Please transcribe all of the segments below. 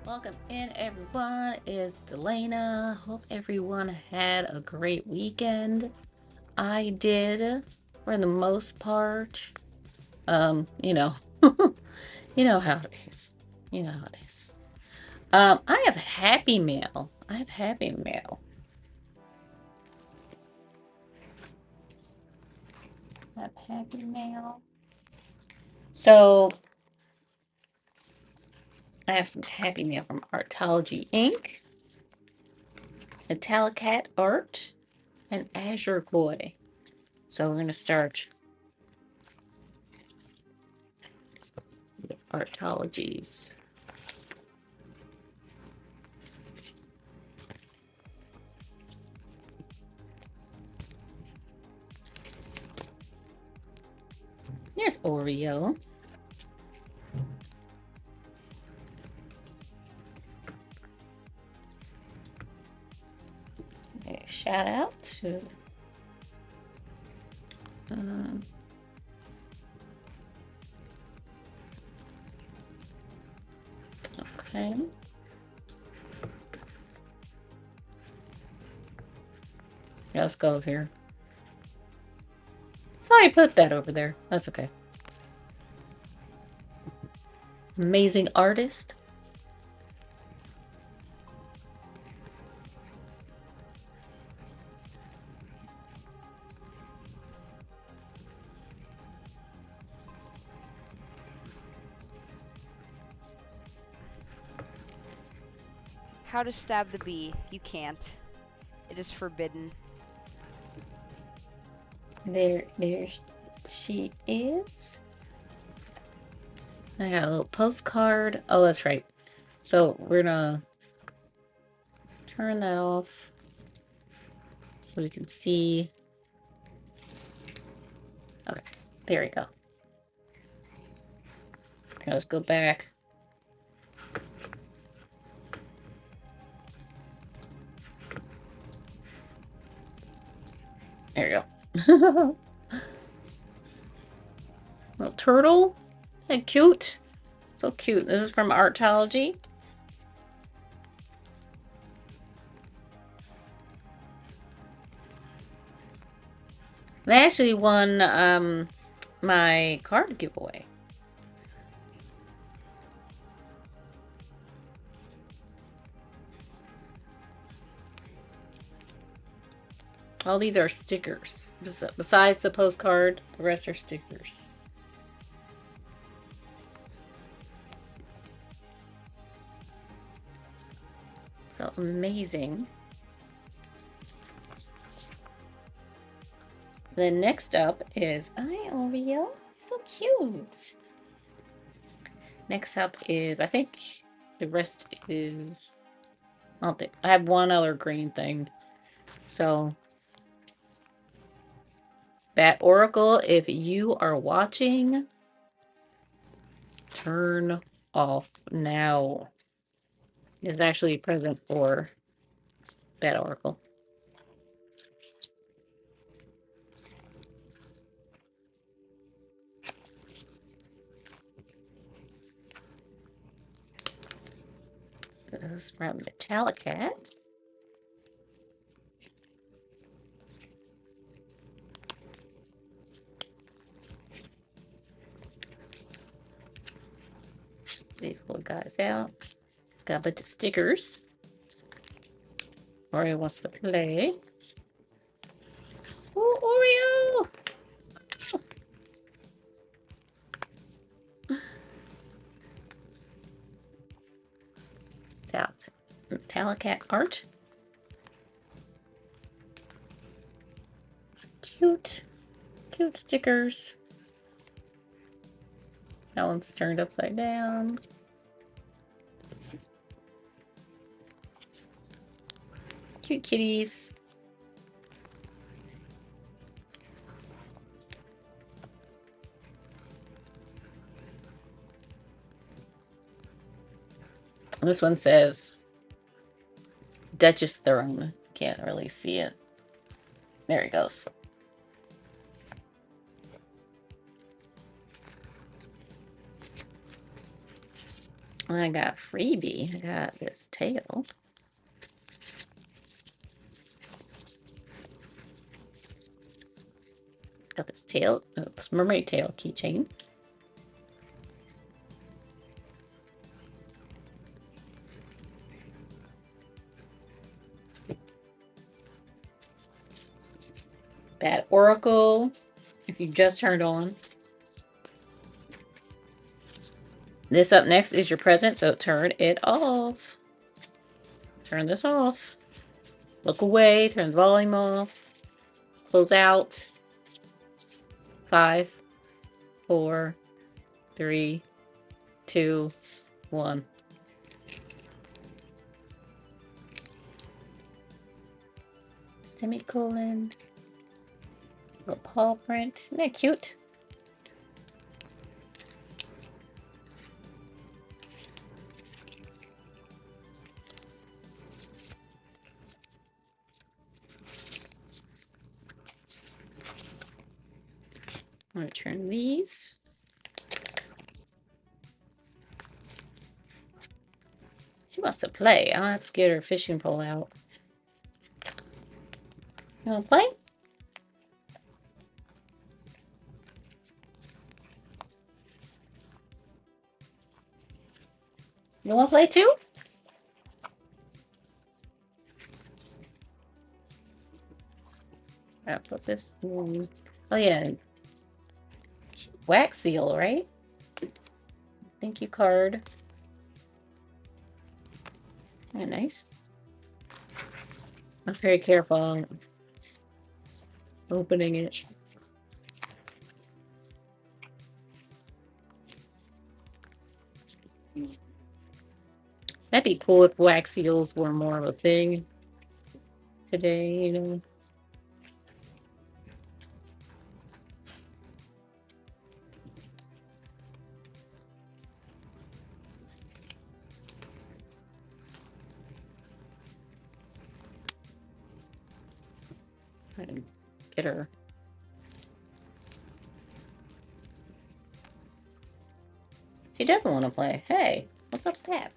Welcome in, everyone. It's Delana. Hope everyone had a great weekend. I did, for the most part. You know, you know how it is. You know how it is. I have Happy Mail. I have Happy Mail. I have Happy Mail. So I have some Happy Mail from Artology Inc., Italicat Art, and Azure Koi. So we're gonna start with Artologies. There's Oreo. Okay, shout out to um, okay. Let's go here. I thought I put that over there. That's okay. Amazing artist. How to stab the bee. You can't. It is forbidden. There she is. I got a little postcard. Oh, that's right. So we're gonna turn that off so we can see. Okay, there we go. Okay, let's go back. There we go. Little turtle. Hey, cute. So cute. This is from Artology. They actually won my card giveaway. All these are stickers. Besides the postcard, the rest are stickers. So amazing. Then next up is Oreo. So cute. Next up is, I think the rest is, I don't think, I have one other green thing. So, that Oracle, if you are watching, turn off now. It's actually a present for that Oracle. This is from Metallicat. These little guys out. Got a bunch of stickers. Oreo wants to play. Oh, Oreo! Metallicat art. Cute. Cute stickers. That one's turned upside down. Cute kitties. This one says Duchess Throne. Can't really see it. There it goes. I got freebie. I got this tail. Got this tail, this mermaid tail keychain. Bad Oracle, if you just turned on. This up next is your present, so turn it off. Turn this off. Look away, turn the volume off. Close out. 5, 4, 3, 2, 1. Semicolon. Little paw print. Isn't that cute? I'm going to turn these. She wants to play. I'll have to get her fishing pole out. You want to play? You want to play too? I'll put this in. Oh, yeah. Wax seal, right? Thank you card. Yeah, nice. I was very careful on opening it. That'd be cool if wax seals were more of a thing today, you know. I didn't get her. She doesn't want to play. Hey, what's up with that?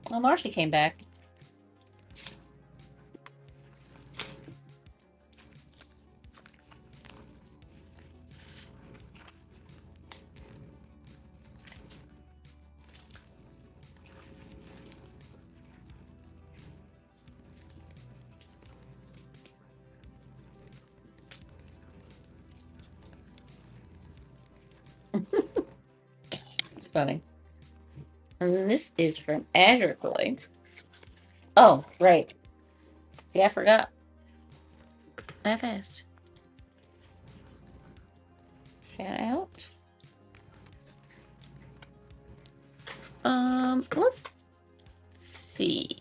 Well, Marcia came back. It's funny. And this is from Azure Toy. Oh, right. See, I forgot. That fast. Shout out. Let's see.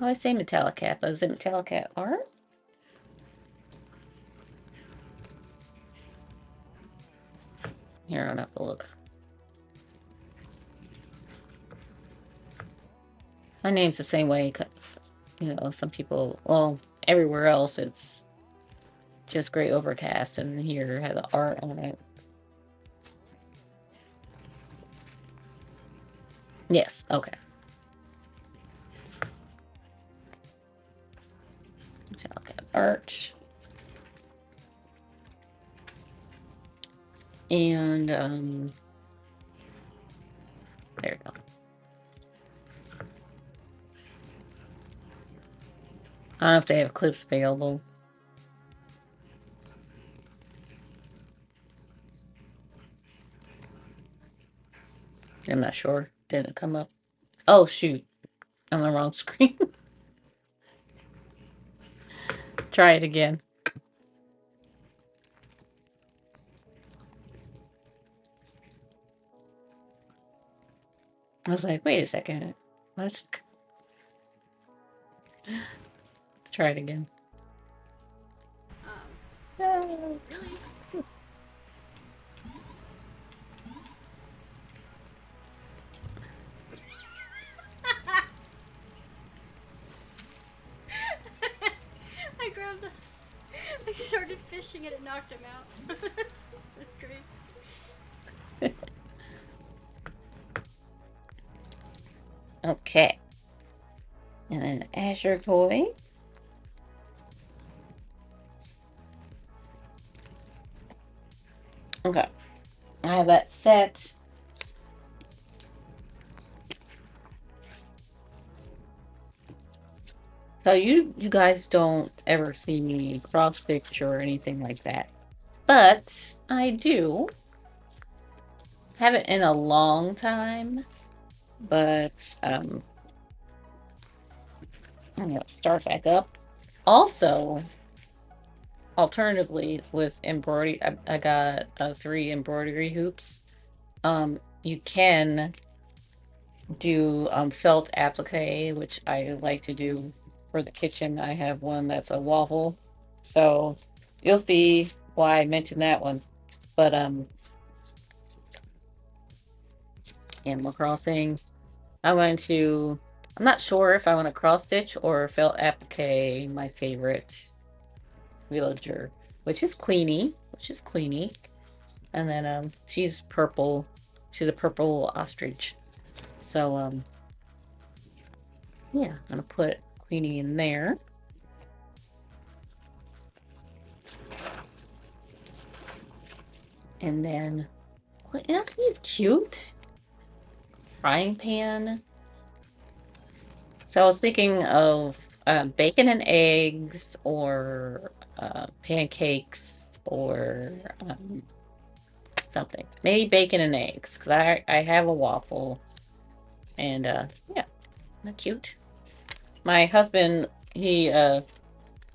Oh, I say Metallica, but is it Metallica art? Here, I don't have to look. My name's the same way. You know, some people, well, everywhere else it's just gray overcast, and here has the art on it. Yes, okay. Metallica art. And, there we go. I don't know if they have clips available. I'm not sure. Didn't come up. Oh, shoot. I'm on the wrong screen. Try it again. I was like, wait a second. Let's try it again. Really? touching it, it knocked him out. That's great. Okay. And then Azure toy. Okay. I have that set. So you guys don't ever see me cross stitch or anything like that. But I do. Haven't in a long time. But I'm gonna start back up. Also, alternatively, with embroidery, I got 3 embroidery hoops. You can do felt applique, which I like to do for the kitchen. I have one that's a waffle, so you'll see why I mentioned that one. But Animal Crossing, I want to. I'm not sure if I want to cross stitch or felt applique. My favorite villager, which is Queenie, and then she's purple. She's a purple ostrich. So yeah, I'm gonna put Queenie in there. And then, look, he's cute. Frying pan. So I was thinking of bacon and eggs, or pancakes, or something. Maybe bacon and eggs, because I have a waffle. And yeah, not cute. My husband, he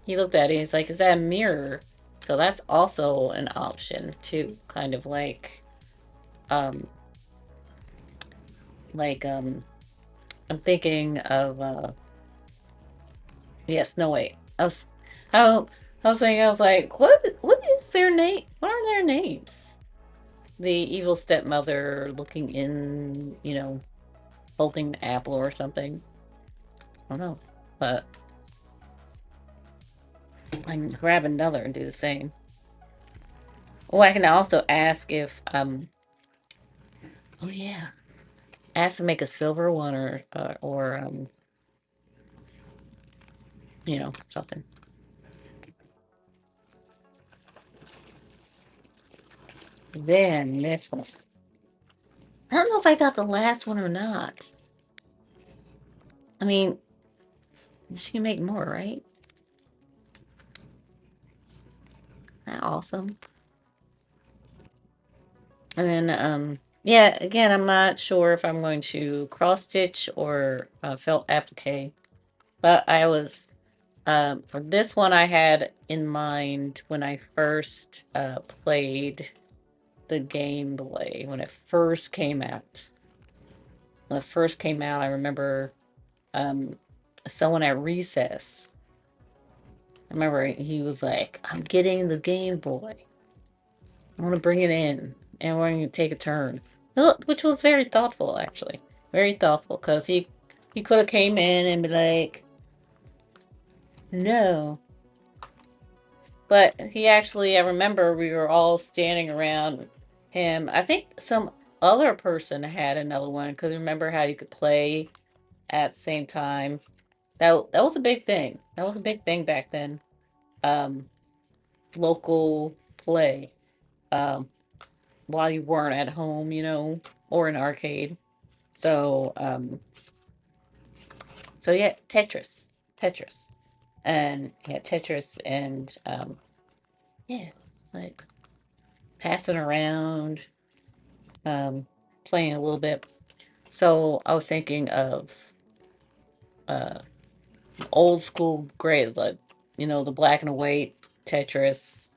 looked at it. He's like, "Is that a mirror?" So that's also an option too. Kind of um, like I'm thinking of yes, no wait. I, I was thinking, I was like, what is their name? What are their names? The evil stepmother looking in, holding an apple or something. I don't know, but I can grab another and do the same. Oh, I can also ask if oh yeah, ask to make a silver one, or something. Then next one. I don't know if I got the last one or not. I mean, she can make more, right? That awesome. And then yeah, again, I'm not sure if I'm going to cross stitch or felt applique, but I was for this one I had in mind when I first played the Game Boy, when it first came out. When it first came out, I remember um, someone at recess. I remember he was like, "I'm getting the Game Boy. I want to bring it in, and we're going to take a turn," which was very thoughtful, actually, very thoughtful, because he could have came in and be like, "No," but he actually, I remember we were all standing around him. I think some other person had another one, because remember how you could play at the same time. That was a big thing. That was a big thing back then. Um, Local play. Um, while you weren't at home, or an arcade. So, so yeah, Tetris, and yeah, Tetris, and yeah, like passing around, um, playing a little bit. So I was thinking of uh old school, great, like the black and white Tetris,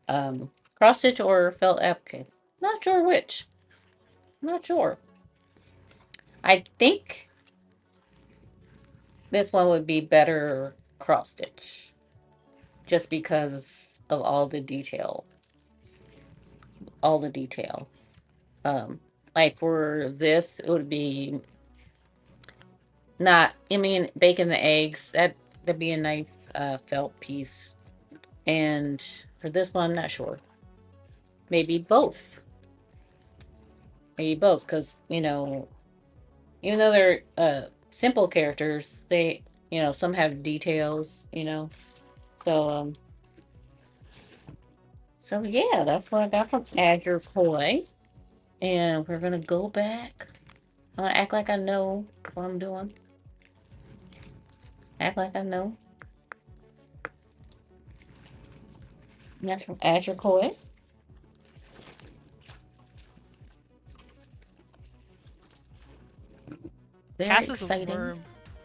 cross stitch or felt applique. Not sure which. Not sure. I think this one would be better cross stitch, just because of all the detail. Um, like for this, it would be not. I mean, bacon the eggs. That'd be a nice felt piece, and For this one, I'm not sure. Maybe both. Maybe both, because, you know, even though they're simple characters, they, you know, some have details, you know. So, so yeah, that's what I got from Azure Koi. And we're gonna go back. I'm gonna act like I know what I'm doing. Act like I know. And that's from Azure Koi. Very Cass is a exciting. worm.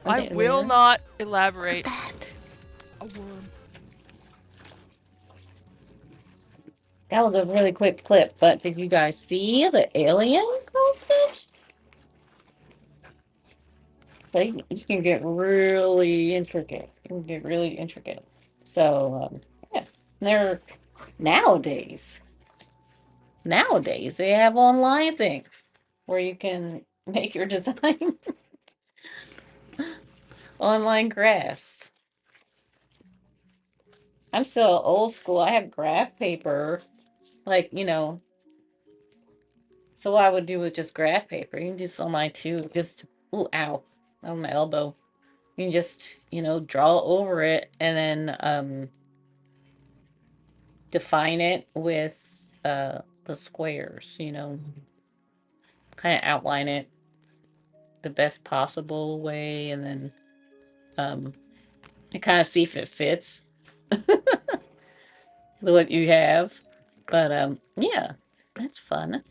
Are I they will worms? not Look at elaborate. that. A worm. That was a really quick clip, but did you guys see the alien postage? They can get really intricate. It can get really intricate. So, yeah, they're nowadays. Nowadays, they have online things where you can make your design online graphs. I'm still old school. I have graph paper, like, you know. So what I would do with just graph paper, you can do this online too. Just, ooh, ow, on my elbow. You can just, you know, draw over it and then define it with the squares, you know, kind of outline it the best possible way, and then and kind of see if it fits what you have. But yeah, that's fun.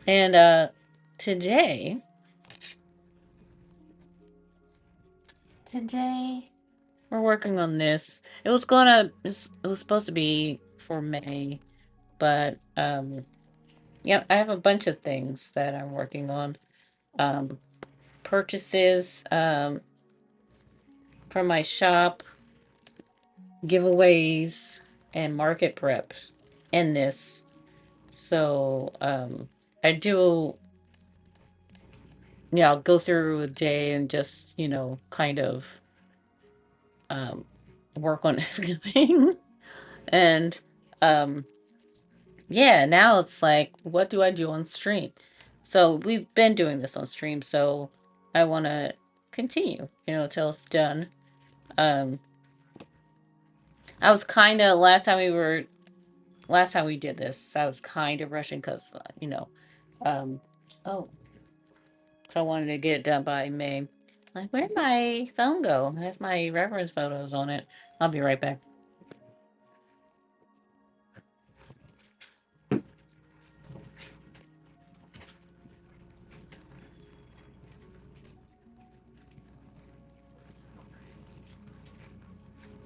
And today today we're working on this. It was supposed to be for May, but yeah, I have a bunch of things that I'm working on. Um Purchases from my shop, giveaways, and market prep in this. So I do, yeah, I'll go through a day and just, you know, kind of um work on everything. And um yeah, now it's like, what do I do on stream? So we've been doing this on stream, so I want to continue, you know, till it's done. Um I was kind of last time we did this, I was kind of rushing because, you know, um, oh, 'cause I wanted to get it done by May. Like, where'd my phone go? It has my reference photos on it. I'll be right back.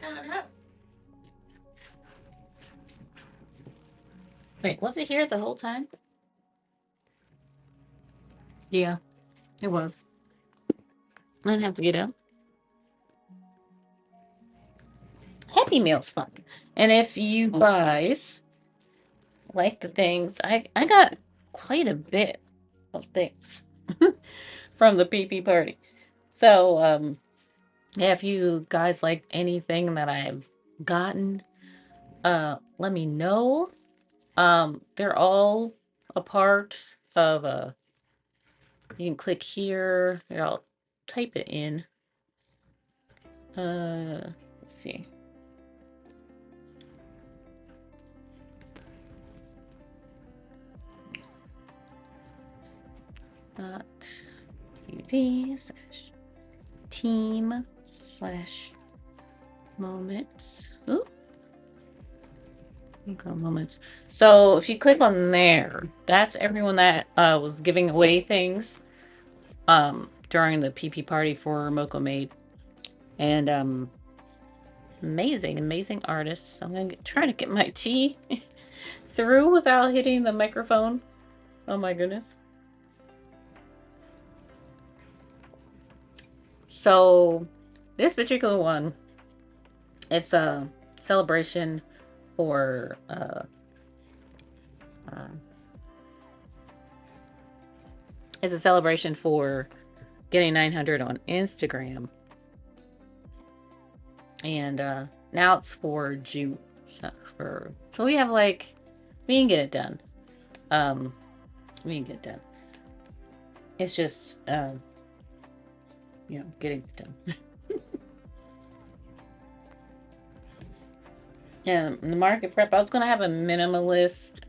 No, no. Wait, was it here the whole time? Yeah, it was. I didn't have to get up. Happy Meal's fun. And if you guys like the things, I got quite a bit of things from the PP party. So, yeah, if you guys like anything that I've gotten, let me know. They're all a part of you can click here. Here, I'll type it in. Let's see. .tv slash team slash moments. Ooh. Okay, moments. So if you click on there, that's everyone that was giving away things during the PP party for Moko Made. And amazing artists. I'm gonna try to get my tea through without hitting the microphone. Oh my goodness. So this particular one, it's a celebration for uh, it's a celebration for getting 900 on Instagram. And now it's for June. So we have like, we can get it done. We can get it done. It's just getting it done. Yeah, the market prep. I was gonna have a minimalist,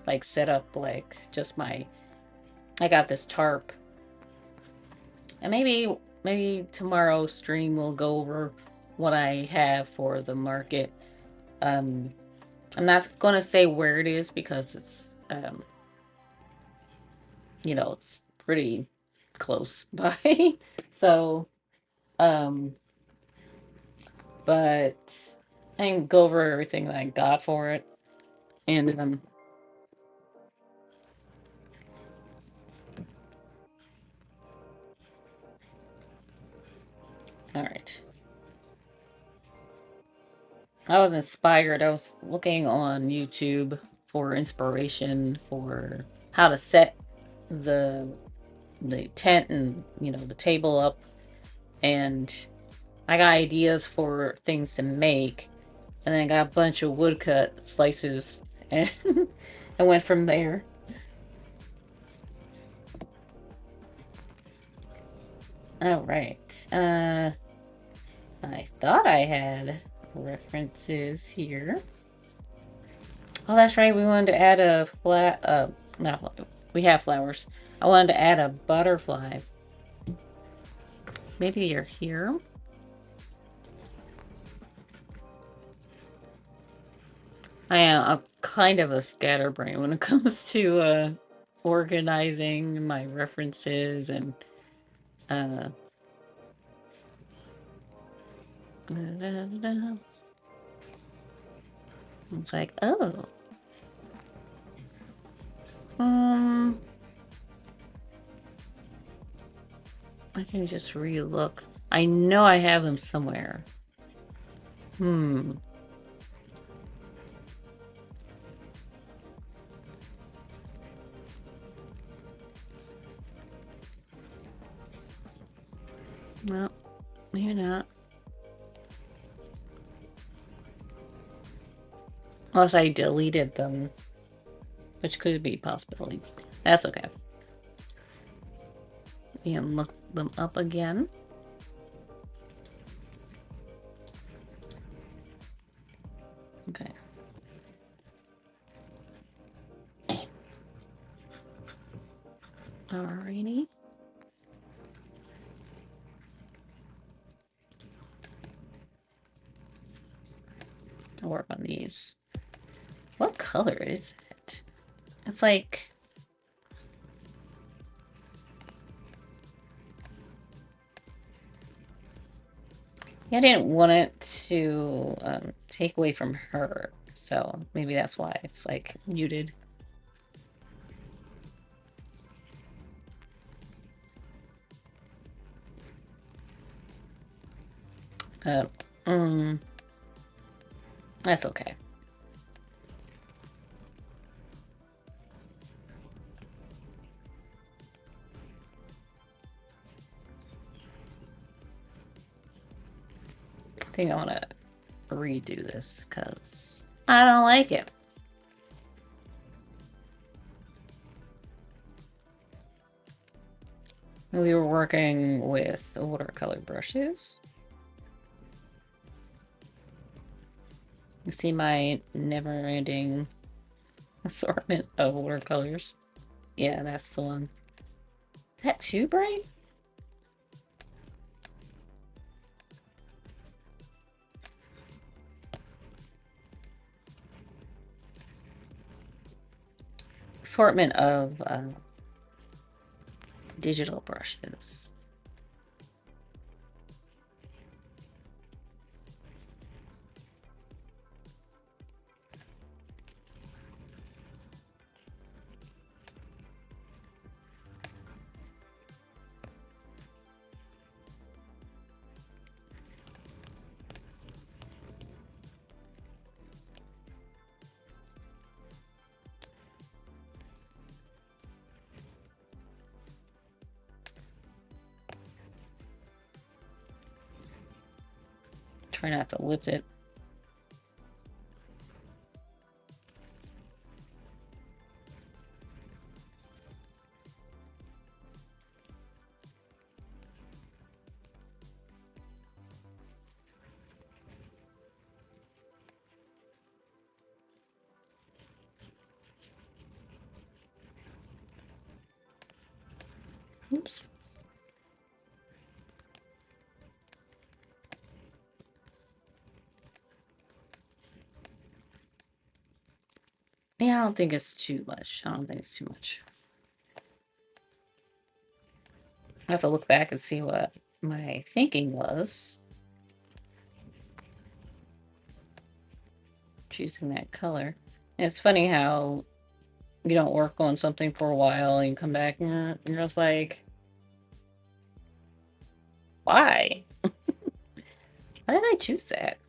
like set up, like just my. I got this tarp, and maybe tomorrow's stream will go over what I have for the market. Um, I'm not gonna say where it is because it's it's pretty close by. So, um, but I can go over everything that I got for it, and all right. I was inspired. I was looking on YouTube for inspiration for how to set the tent and the table up, and I got ideas for things to make, and then I got a bunch of woodcut slices, and I went from there. All right. I thought I had references here. Oh, that's right. We wanted to add a flat. No, we have flowers. I wanted to add a butterfly. Maybe you're here. I am a kind of a scatterbrain when it comes to organizing my references and uh. It's like, oh, um, I can just relook. I know I have them somewhere. Hmm. No, maybe not. Unless I deleted them, which could be a possibility. That's okay. We can look them up again. Okay. Alrighty. I'll work on these. What color is it? It's like... I didn't want it to take away from her, so maybe that's why it's like muted. Uh, mm, that's okay. I think I want to redo this because I don't like it. We were working with watercolor brushes. You see my never-ending assortment of watercolors. Yeah, that's the one. Is that too bright? Assortment of digital brushes. Try not to lift it. Oops. Yeah, I don't think it's too much. I don't think it's too much. I have to look back and see what my thinking was. Choosing that color. And it's funny how you don't work on something for a while and you come back and you're just like, why? Why did I choose that?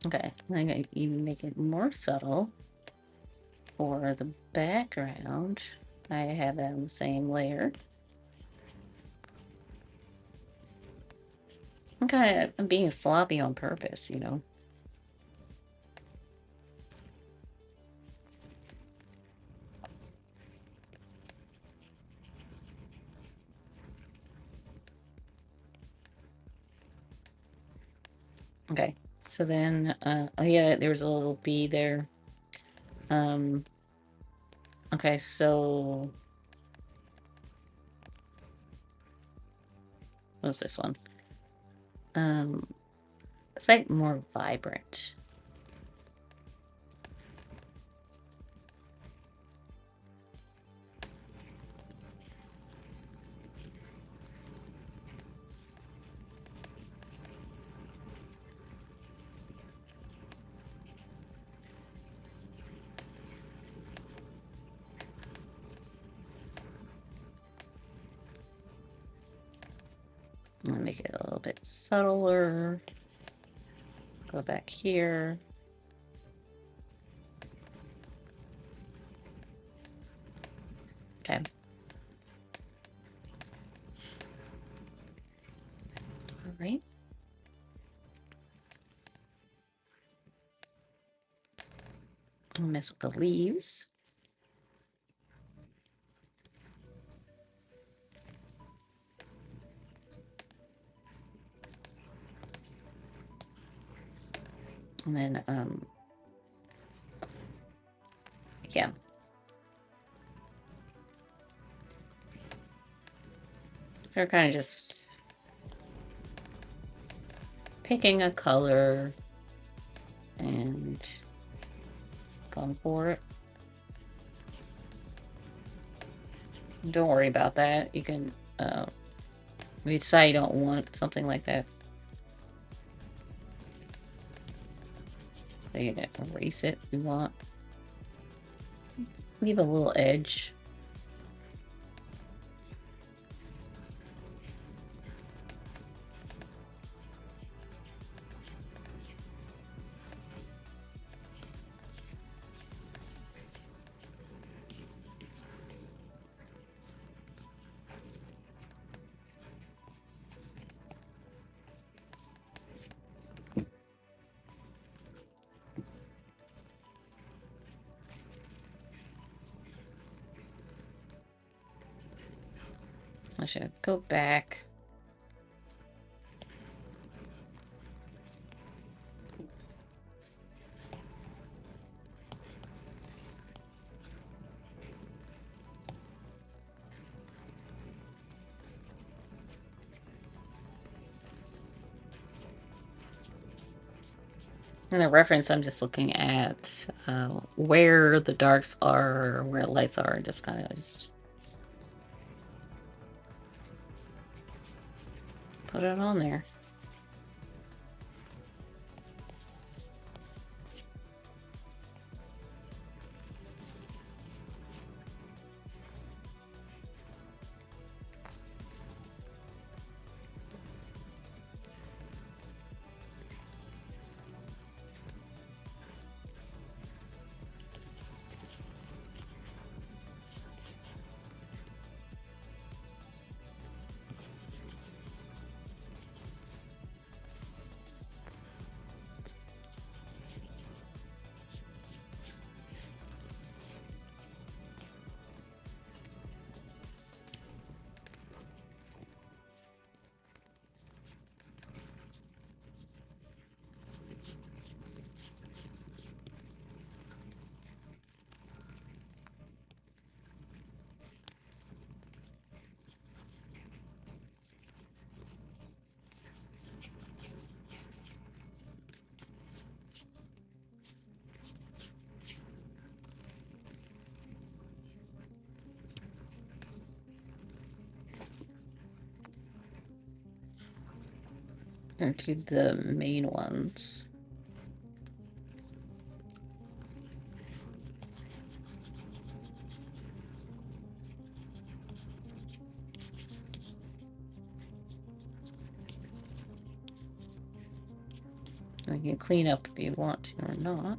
Okay, I'm gonna even make it more subtle. For the background, I have that on the same layer. I'm being sloppy on purpose, you know. Okay, so then, oh yeah, there's a little bee there. Okay, so what's this one? It's like more vibrant. I'm gonna make it a little bit subtler. Go back here. Okay. All right. I'll mess with the leaves. And then, yeah. They're kind of just picking a color and going for it. Don't worry about that. You can, if you decide you don't want something like that, so you can erase it if you want. Leave a little edge. I should go back. In the reference, I'm just looking at where the darks are, where the lights are, and just kind of just put it on there. into the main ones. You can clean up if you want to or not.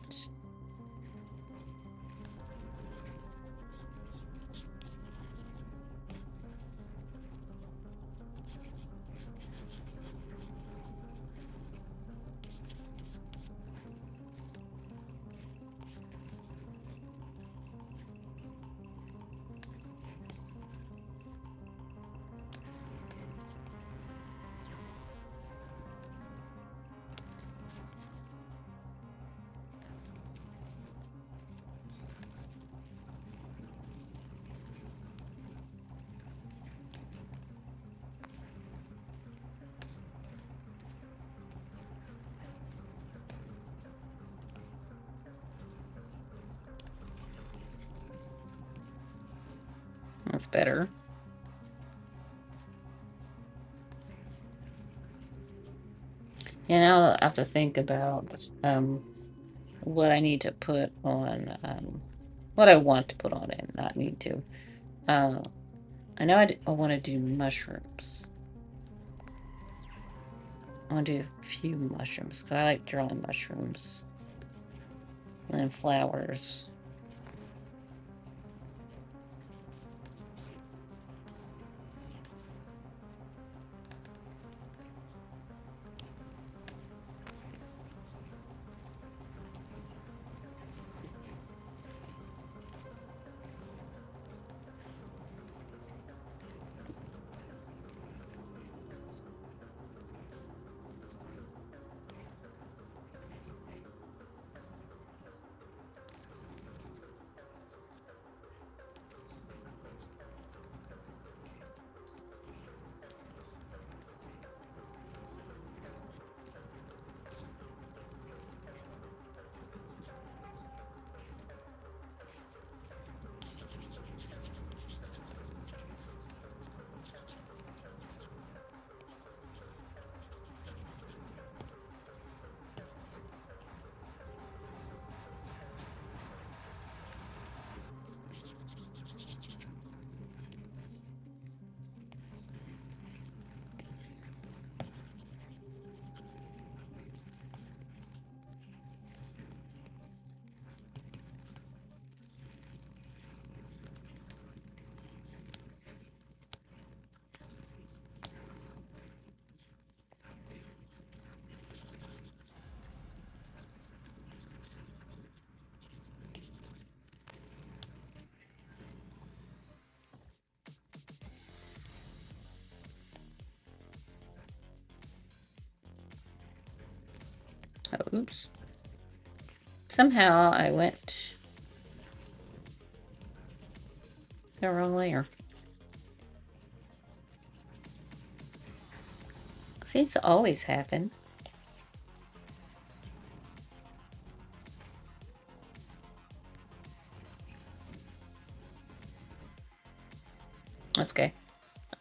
That's better. And now I have to think about what I need to put on, what I want to put on it, not need to. I know I want to do mushrooms. I want to do a few mushrooms because I like drawing mushrooms. And then flowers. Oh, oops. Somehow I went the wrong layer. Seems to always happen. That's okay.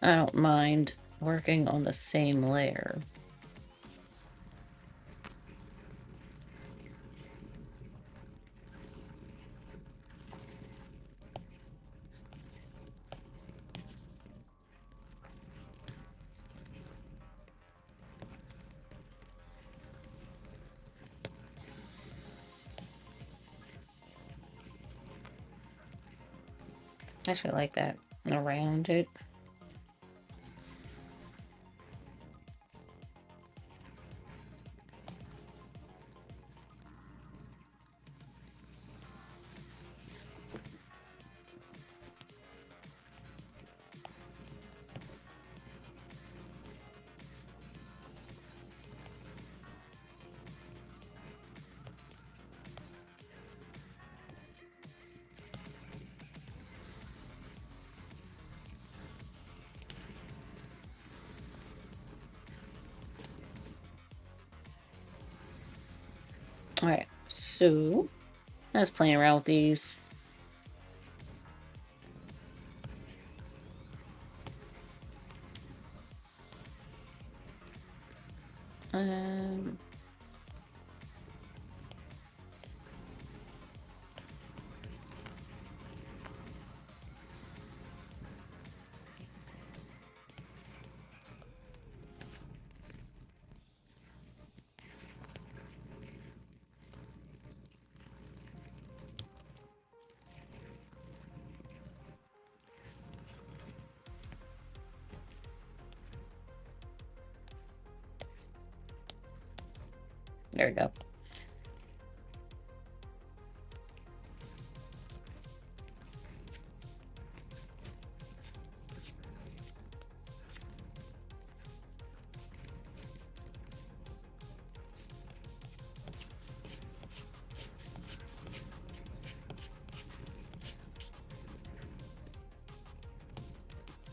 I don't mind working on the same layer. I actually like that around it. Alright, so I was playing around with these. Um, there we go.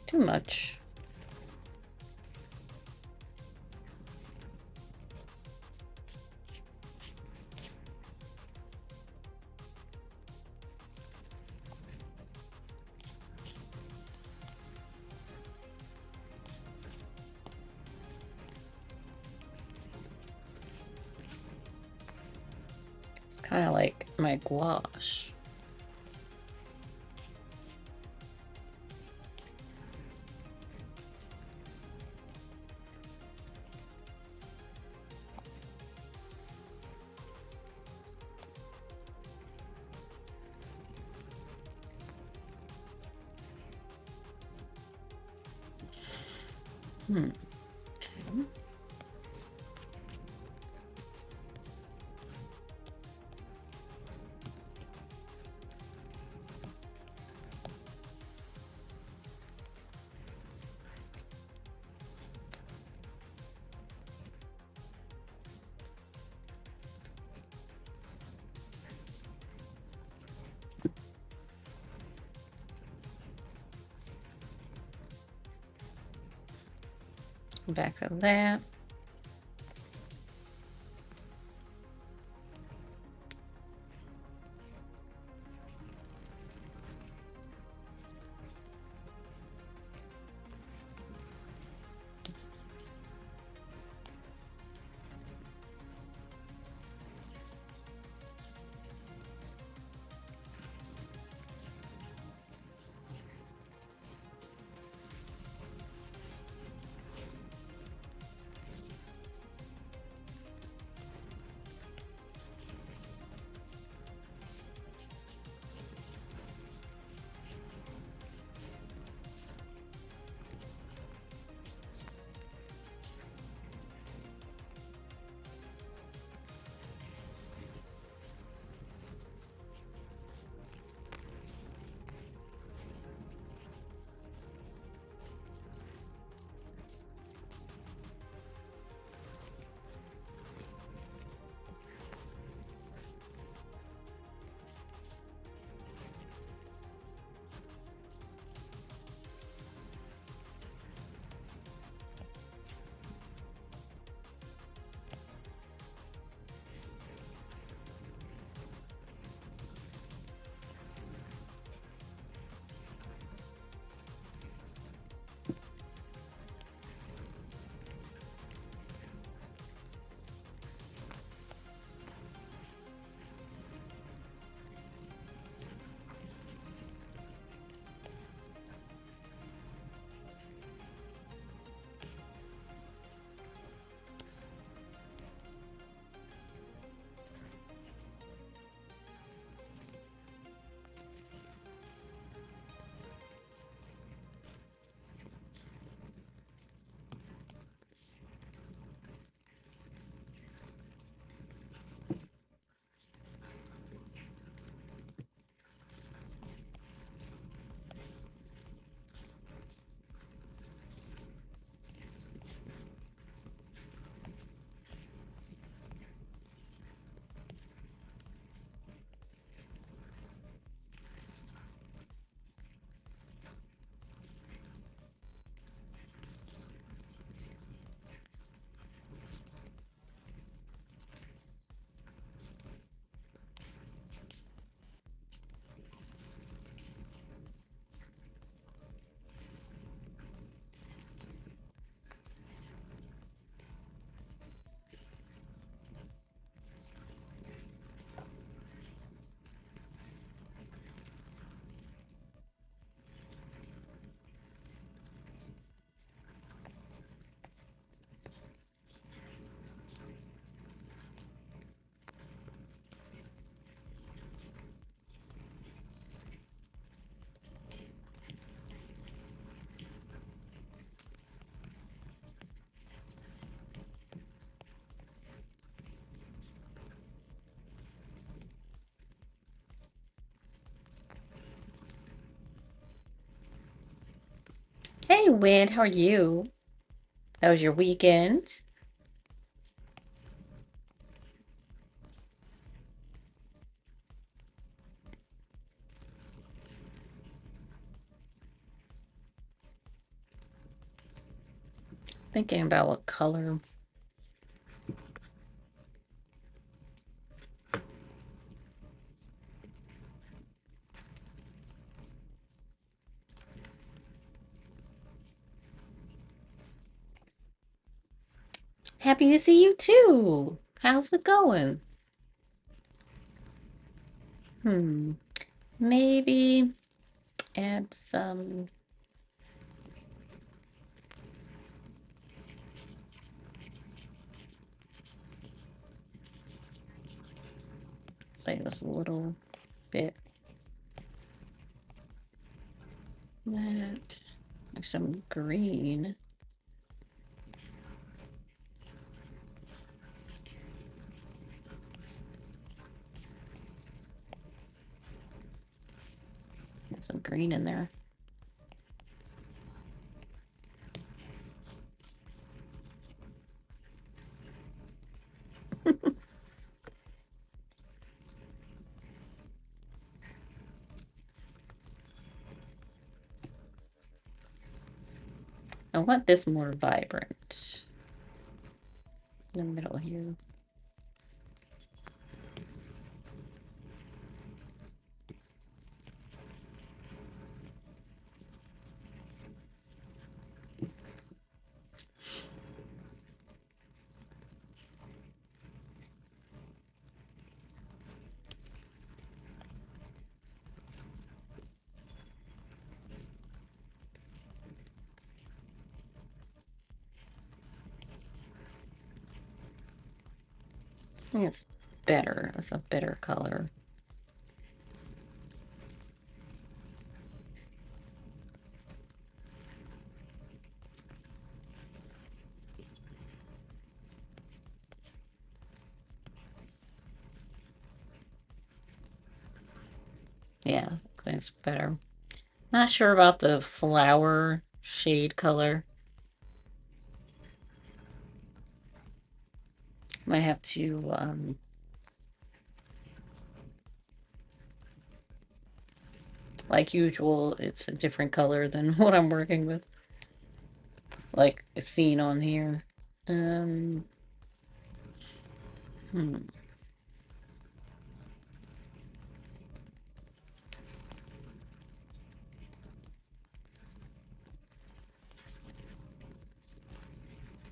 Too much. It's kind of like my gouache. Okay. Back to that. Hey, Wind, how are you? How was your weekend? Thinking about what color. Happy to see you too. How's it going? Maybe add some like this little bit that like some green. Some green in there. I want this more vibrant in the middle here. I think it's better. It's a better color. Yeah, I think it's better. Not sure about the flower shade color. Might have to like usual, it's a different color than what I'm working with. Like it's seen on here. Um hmm.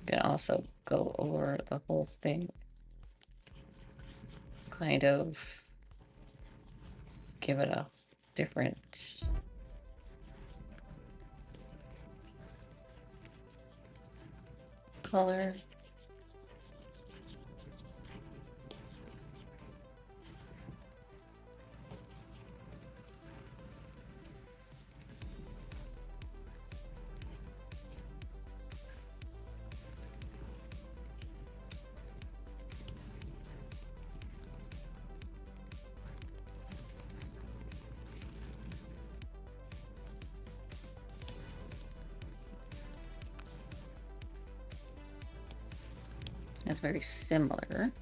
Can also go over the whole thing. Kind of give it a different color. That's very similar.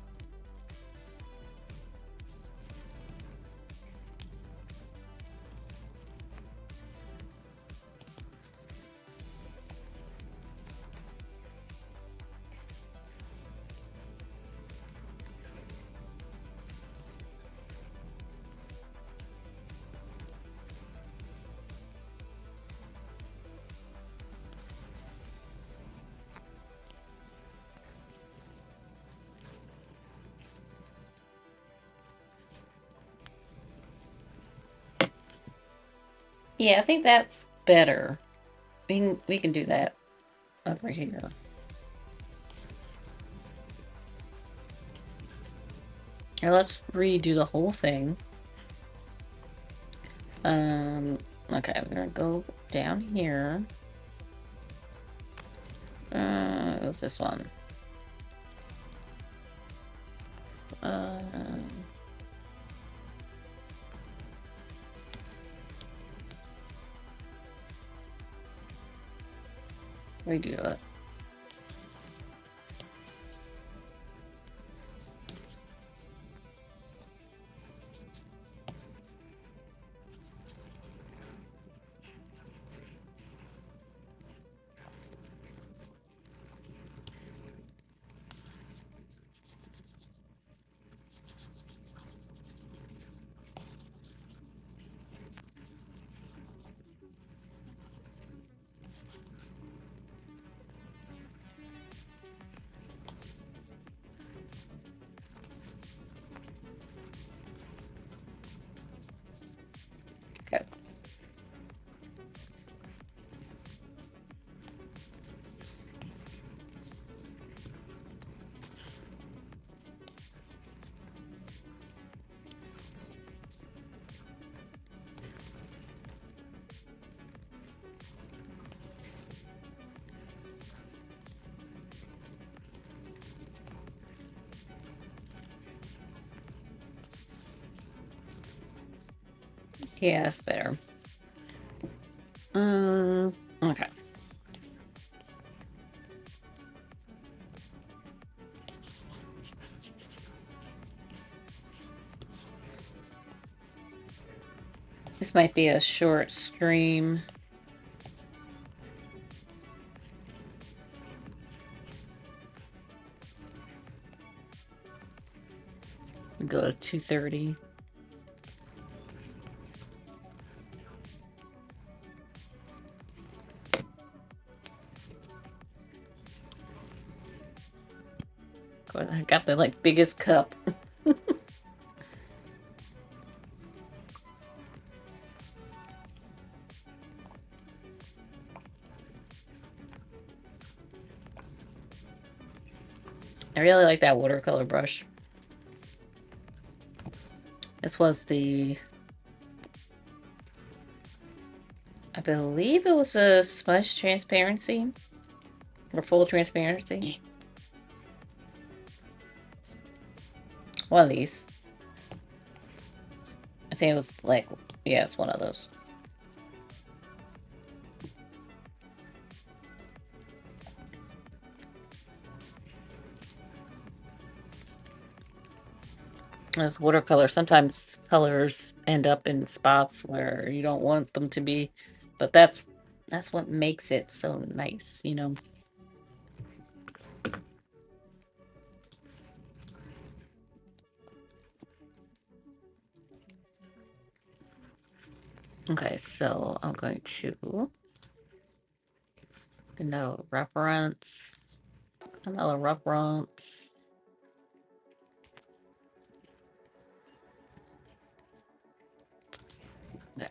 Yeah, I think that's better. We can do that over here. Now let's redo the whole thing. Okay, we're gonna go down here. It was this one. Um, Redo it. Okay. Yeah, that's better. Okay. This might be a short stream. Go to 2:30. I got the like biggest cup. I really like that watercolor brush. This was the, I believe it was a smudge transparency or full transparency. One of these. I think it was like, yeah, it's one of those. With watercolor, sometimes colors end up in spots where you don't want them to be, but that's what makes it so nice, you know. Okay, so I'm going to another reference. Another reference. Okay.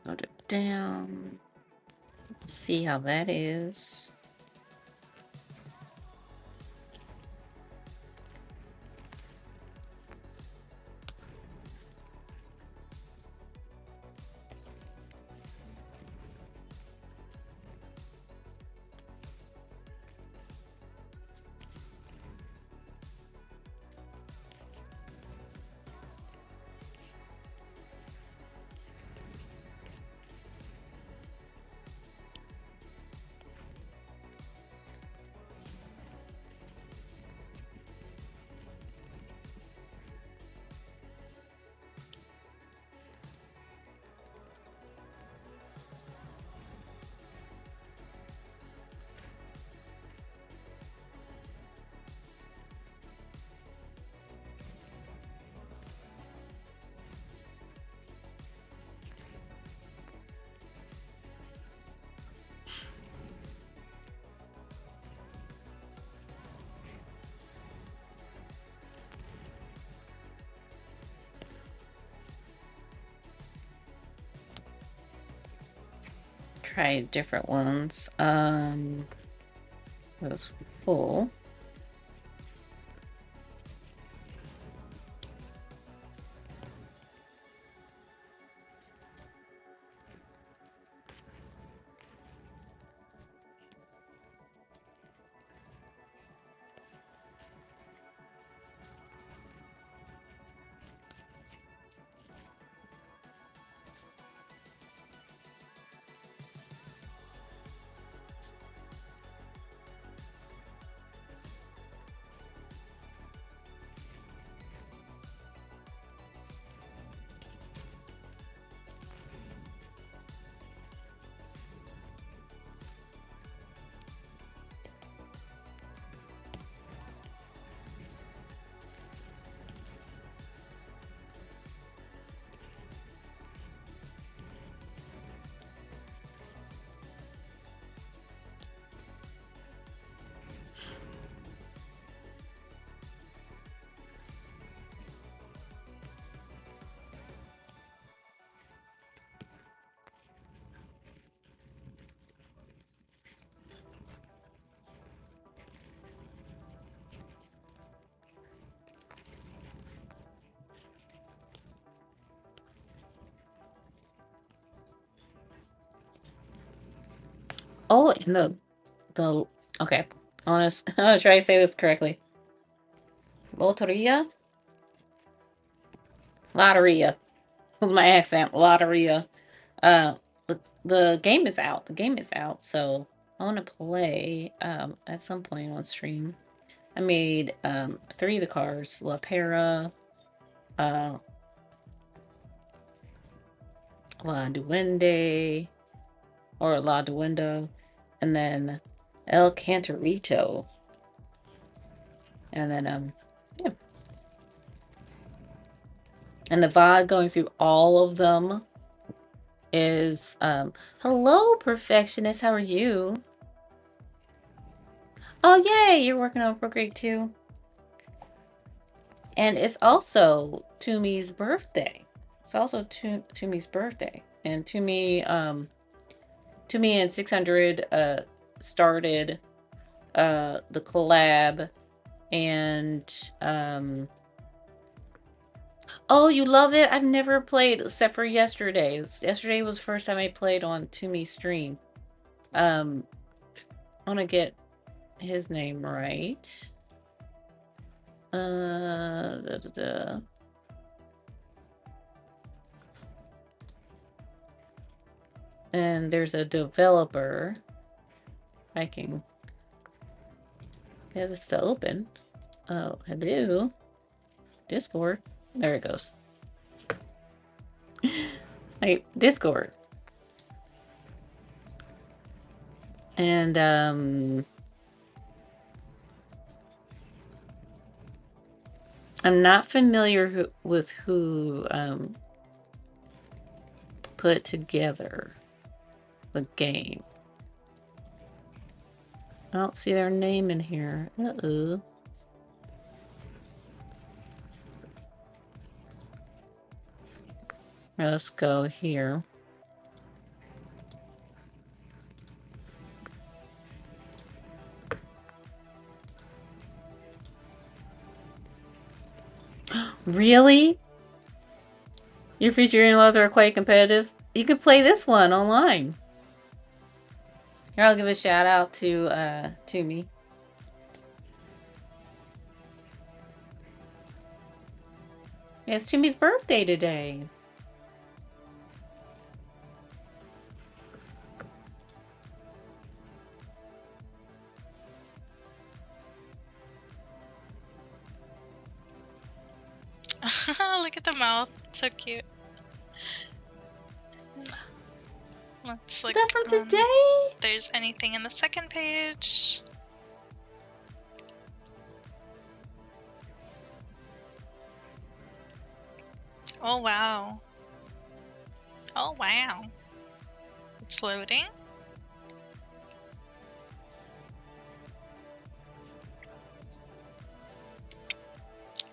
Put it down. See how that is. Try different ones. Was full. Oh, and the okay. I want to try to say this correctly. Loteria? Lotteria. With my accent, Lotteria. Uh, the game is out. The game is out, so I want to play at some point on stream. I made 3 of the cars: La Pera, uh, La Duende, or La Duendo, and then El Cantarito, and then yeah, and the VOD going through all of them is hello perfectionist, how are you? Oh yay, you're working on Procreate too. And it's also Tumi's birthday. It's also Tumi's birthday. And Tumi and 600 started the collab, and oh, you love it? I've never played except for yesterday. Yesterday was the first time I played on Tumi's stream. I want to get his name right. Da, da, da. And there's a developer. I can get this to open. Oh, hello. Discord. There it goes. Like, Discord. And, I'm not familiar with who, put together the game. I don't see their name in here. Uh-oh. Let's go here. Really? Your future in-laws are quite competitive? You could play this one online. Here, I'll give a shout out to me. It's Tumi's birthday today. Look at the mouth. It's so cute. Let's look. Is that from today? If there's anything in the second page. Oh wow. Oh wow. It's loading.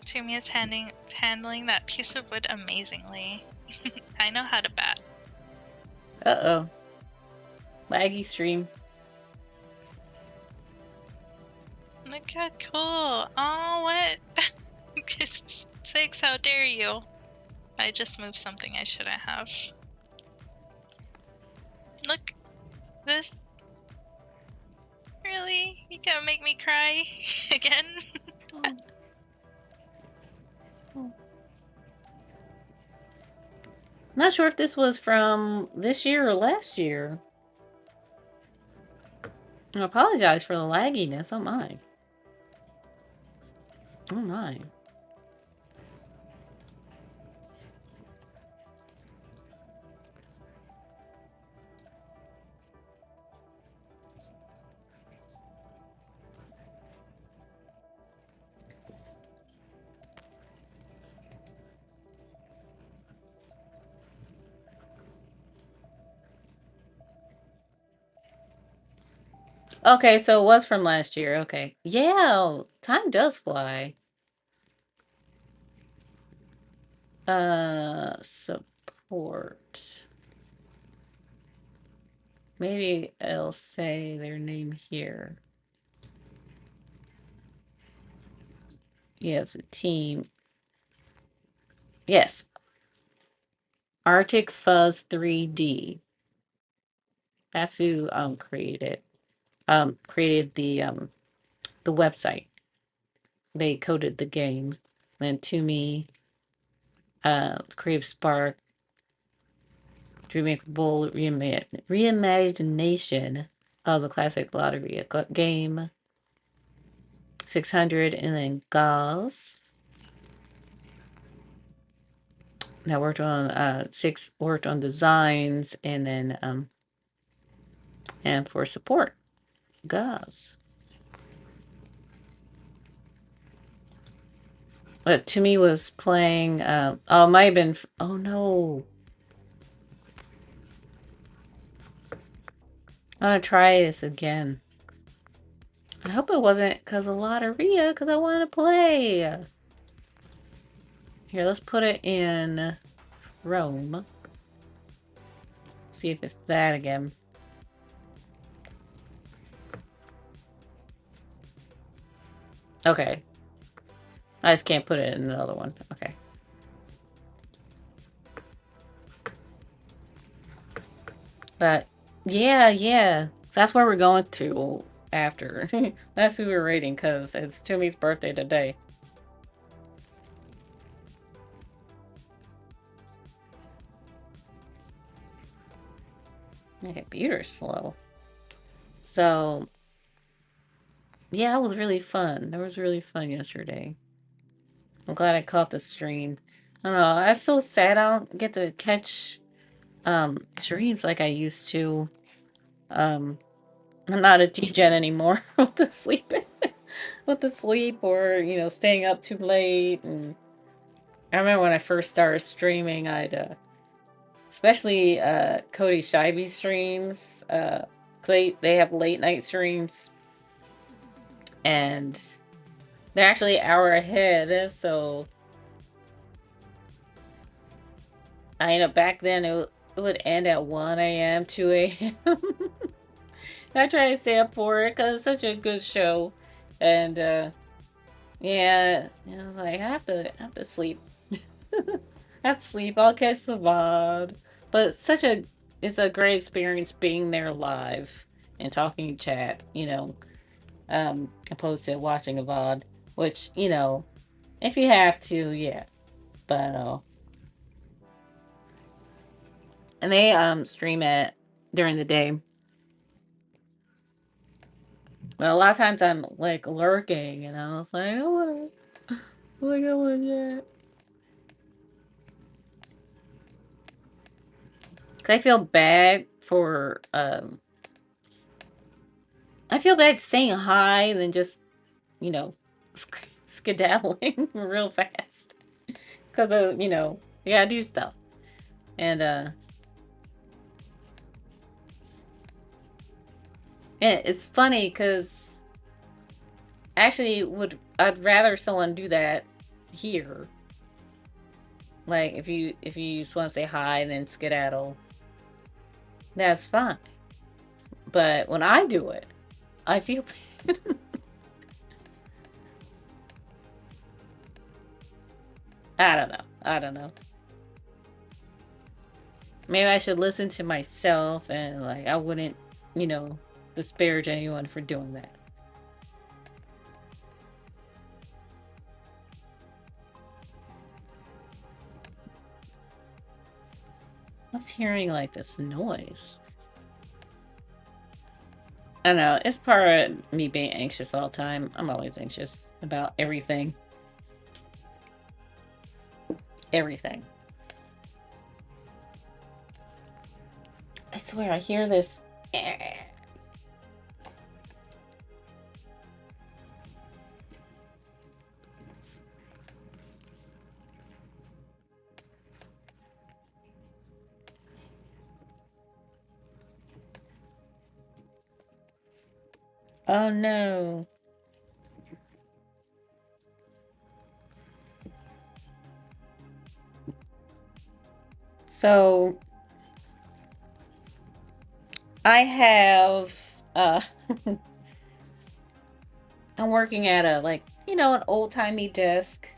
Tumi is handling that piece of wood amazingly. I know how to bat. Uh-oh. Laggy stream. Look how cool. Oh, what? 6, how dare you? I just moved something I shouldn't have. Look. This. Really? You gonna make me cry again? Not sure if this was from this year or last year. I apologize for the lagginess. Oh my. Oh my. Okay, so it was from last year. Okay. Yeah, time does fly. Support. Maybe I'll say their name here. Yes, a team. Yes. Arctic Fuzz 3D. That's who created the website. They coded the game. Then Toomey, Creative Spark, Dreamable reimagination of the classic lottery game. 600, and then Gauss. That worked on 6 worked on designs, and then and for support, Gauss. But to me was playing. Oh, it might have been. Oh no! I'm gonna try this again. I hope it wasn't because of Lotteria, because I want to play. Here, let's put it in Rome. See if it's that again. Okay. I just can't put it in another one. Okay. But yeah, yeah. That's where we're going to after. That's who we're rating because it's Toomey's birthday today. My computer's slow. So yeah, that was really fun. That was really fun yesterday. I'm glad I caught the stream. I don't know. I'm so sad I don't get to catch streams like I used to. Um, I'm not a DGen anymore with the sleep, with the sleep, or staying up too late. And I remember when I first started streaming, especially Cody Scheibe streams. They have late night streams, and they're actually an hour ahead. So back then it would end at 1 a.m., 2 a.m. I try to stay up for it because it's such a good show, and yeah, I was like, I have to sleep. I have to sleep. I'll catch the VOD. But it's a great experience being there live and talking chat. Opposed to watching a VOD, which if you have to, yeah. But and they stream it during the day. But a lot of times I'm like lurking, and I was like, I want to. Cause I feel bad saying hi and then just you know skedaddling real fast because of you gotta do stuff. And it's funny because actually I'd rather someone do that here. Like if you just want to say hi and then skedaddle, that's fine. But when I do it, I feel bad. I don't know. I don't know. Maybe I should listen to myself and like I wouldn't, you know, disparage anyone for doing that. I was hearing like this noise. I don't know. It's part of me being anxious all the time. I'm always anxious about everything. Everything. I swear I hear this. Oh no. So I have I'm working at a an old-timey desk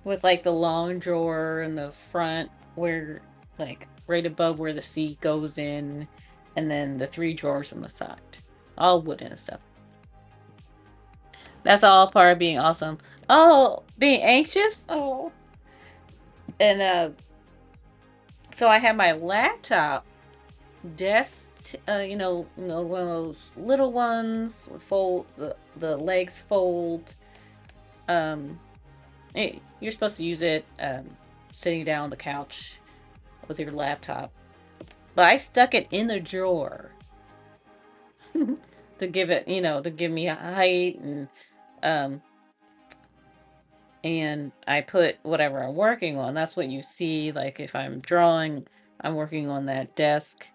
with like the long drawer in the front where like right above where the seat goes in. and then the 3 drawers on the side. All wooden and stuff. That's all part of being awesome. Oh, being anxious? Oh. And so I have my laptop desk, one of those little ones, fold, the legs fold. You're supposed to use it sitting down on the couch with your laptop. But I stuck it in the drawer to give it, to give me a height, um and I put whatever I'm working on. That's what you see. Like if I'm drawing, I'm working on that desk.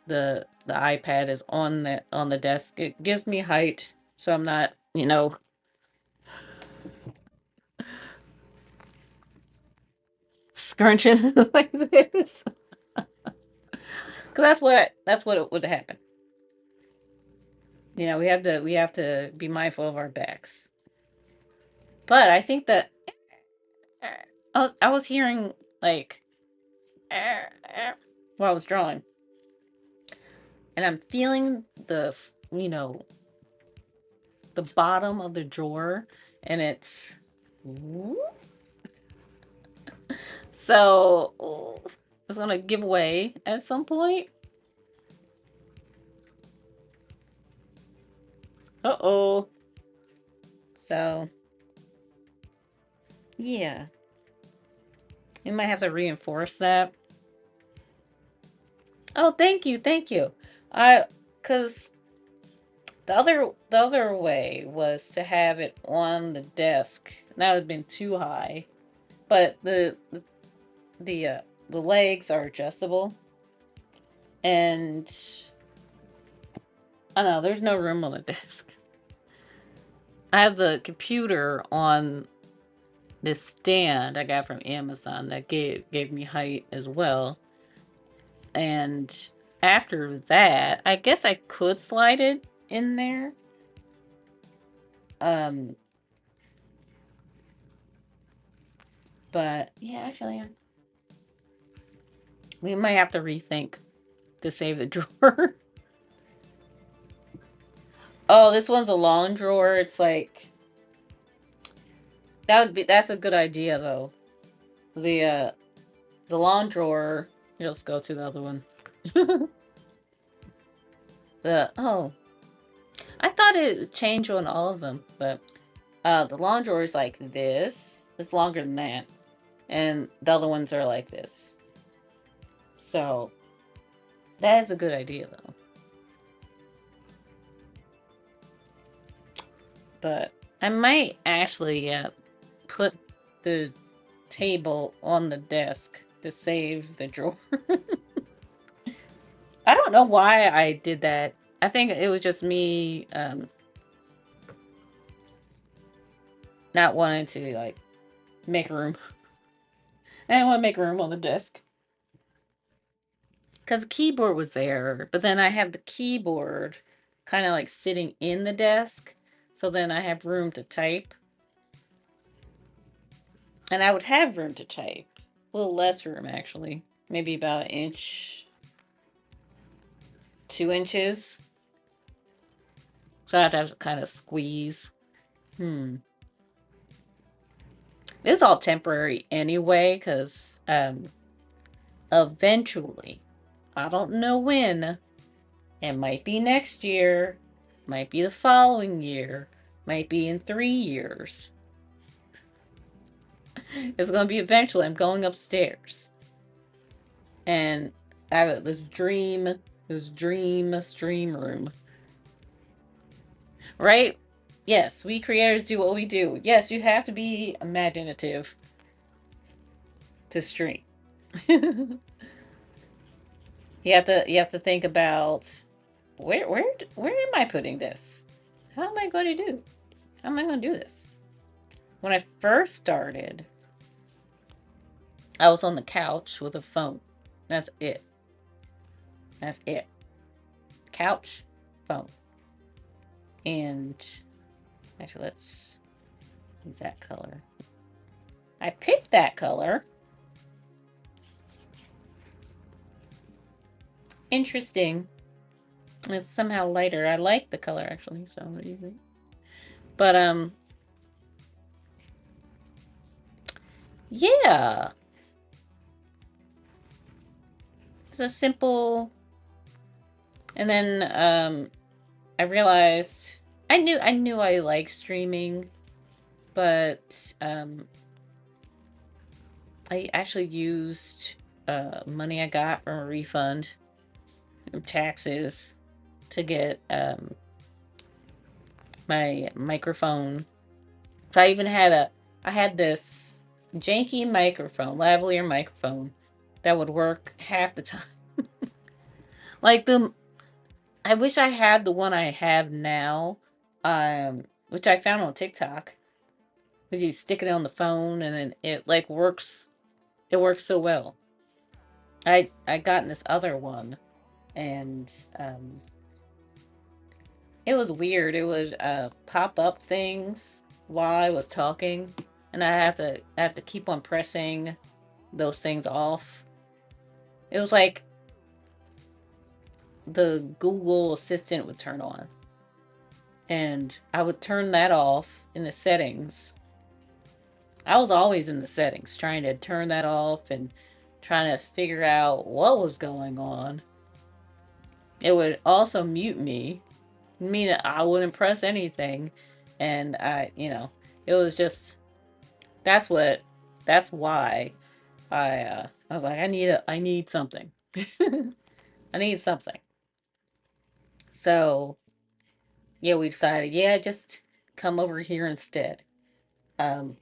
The iPad is on the desk. It gives me height, so I'm not, scrunching like this. Cause that's what it would happen. We have to be mindful of our backs. But I think that I was hearing like while I was drawing, and I'm feeling the bottom of the drawer, and it's so it's gonna give away at some point. Uh-oh. So yeah, you might have to reinforce that. Oh, thank you, thank you. I Cause the other way was to have it on the desk. That would have been too high. But the legs are adjustable, and I don't know, there's no room on the desk. I have the computer on this stand I got from Amazon that gave me height as well. And after that, I guess I could slide it in there. Um but yeah, actually we might have to rethink to save the drawer. Oh, this one's a long drawer. It's like that's a good idea though. The long drawer. Here, let's go to the other one. I thought it would change on all of them, but the long drawer is like this. It's longer than that, and the other ones are like this. So that is a good idea though. But I might actually put the table on the desk to save the drawer. I don't know why I did that. I think it was just me not wanting to like make room. I didn't want to make room on the desk because the keyboard was there, but then I have the keyboard kind of like sitting in the desk, so then I have room to type, and I would have room to type, a little less room actually, maybe about an inch, 2 inches. So I have to kind of squeeze. It's all temporary anyway, because eventually, I don't know when, it might be next year, might be the following year, might be in 3 years. It's gonna be eventually. I'm going upstairs, and I have this dream stream room. Right? Yes, we creators do what we do. Yes, you have to be imaginative to stream. You have to think about where am I putting this? How am I going to do? How am I going to do this? When I first started, I was on the couch with a phone. That's it. That's it. Couch, phone. And actually, let's use that color. I picked that color. Interesting. It's somehow lighter. I like the color actually, so I'm gonna use it. But yeah. It's a simple, and then I realized I knew I liked streaming, but I actually used money I got from a refund of taxes to get my microphone. So I had this janky microphone, lavalier microphone that would work half the time. Like I wish I had the one I have now, which I found on TikTok. But you stick it on the phone and then it like works. It works so well. I got this other one and it was weird. It would pop up things while I was talking, and I have to keep on pressing those things off. It was like the Google Assistant would turn on, and I would turn that off in the settings. I was always in the settings trying to turn that off and trying to figure out what was going on. It would also mute me, mean I wouldn't press anything, and it was just that's what that's why I was like I need something. I need something. So yeah, we decided, yeah, just come over here instead. Um,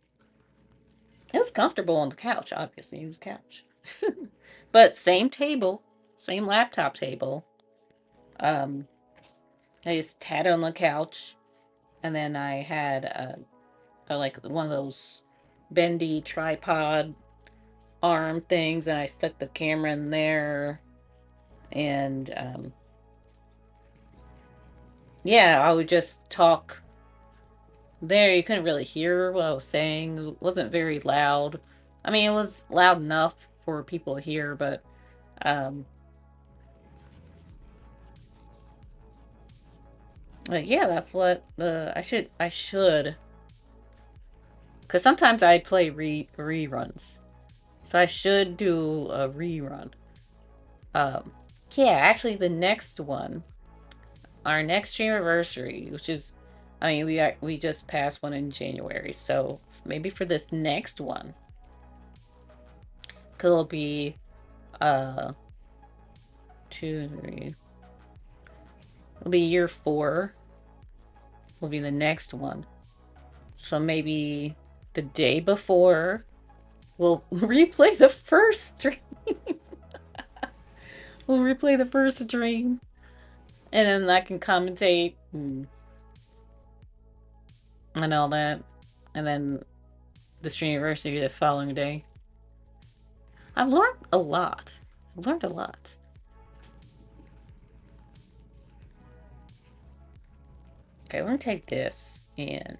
it was comfortable on the couch, obviously. It was a couch. But same table, same laptop table. Um, I just had it on the couch, and then I had like one of those bendy tripod arm things, and I stuck the camera in there, and yeah, I would just talk there. You couldn't really hear what I was saying. It wasn't very loud. I mean, it was loud enough for people to hear, um, but yeah, that's what the I should because sometimes I play reruns, so I should do a rerun. Um, yeah, actually, the next one, our next stream anniversary, which is, I mean, we just passed one in January, so maybe for this next one, cause it'll be uh 2, 3. It'll be year 4. Will be the next one. So maybe the day before we'll replay the first stream. We'll replay the first stream, and then I can commentate and all that, and then the stream anniversary the following day. I've learned a lot. I've learned a lot. Okay, we're gonna take this and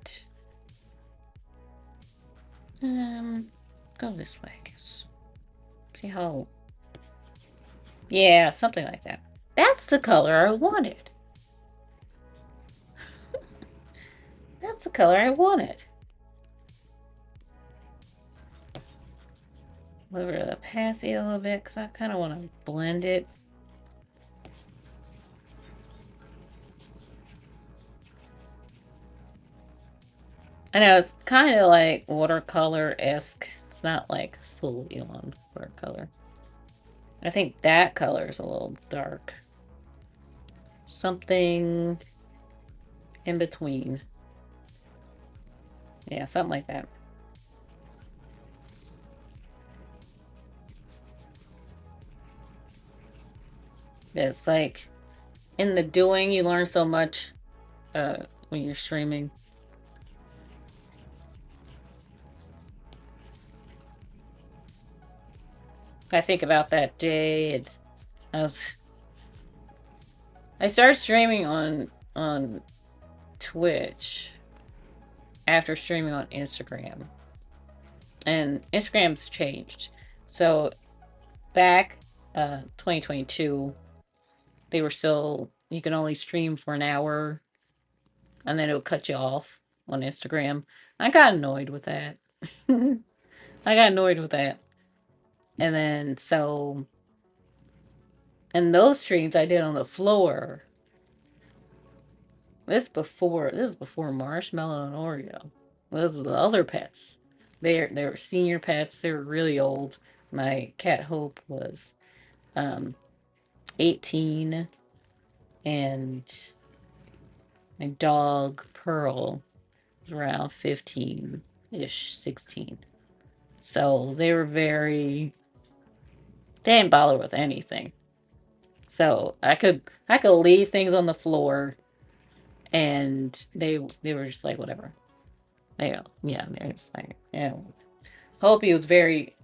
go this way, I guess. See how? Yeah, something like that. That's the color I wanted. That's the color I wanted. Over the opaquity a little bit because I kind of want to blend it. I know it's kind of like watercolor-esque. It's not like fully on watercolor. I think that color is a little dark. Something in between. Yeah, something like that. It's like in the doing, you learn so much when you're streaming. I think about that day. I was I started streaming on Twitch after streaming on Instagram. And Instagram's changed. So back 2022, they were still you can only stream for an hour and then it'll cut you off on Instagram. I got annoyed with that. I got annoyed with that. And then so and those streams I did on the floor. This is before Marshmallow and Oreo. Those are the other pets. They were senior pets. They were really old. My cat Hope was um 18 and my dog Pearl was around 15-ish, 16. So they were they didn't bother with anything. So I could leave things on the floor and they were just like whatever. Yeah, they're just like, yeah. Hopi was very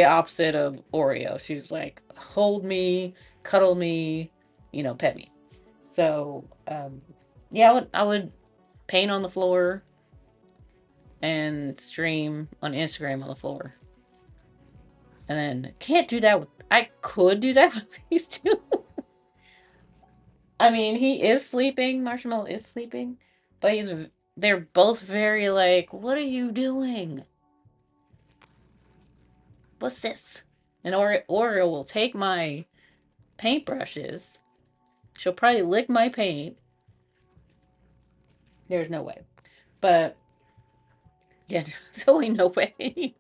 opposite of Oreo. She was like, hold me, cuddle me, pet me. So, yeah, I would paint on the floor and stream on Instagram on the floor. And then can't do that with I could do that with these two. I mean, he is sleeping, Marshmallow is sleeping, but they're both very like, what are you doing? What's this? And Oreo will take my paintbrushes. She'll probably lick my paint. There's no way. But yeah, there's only no way.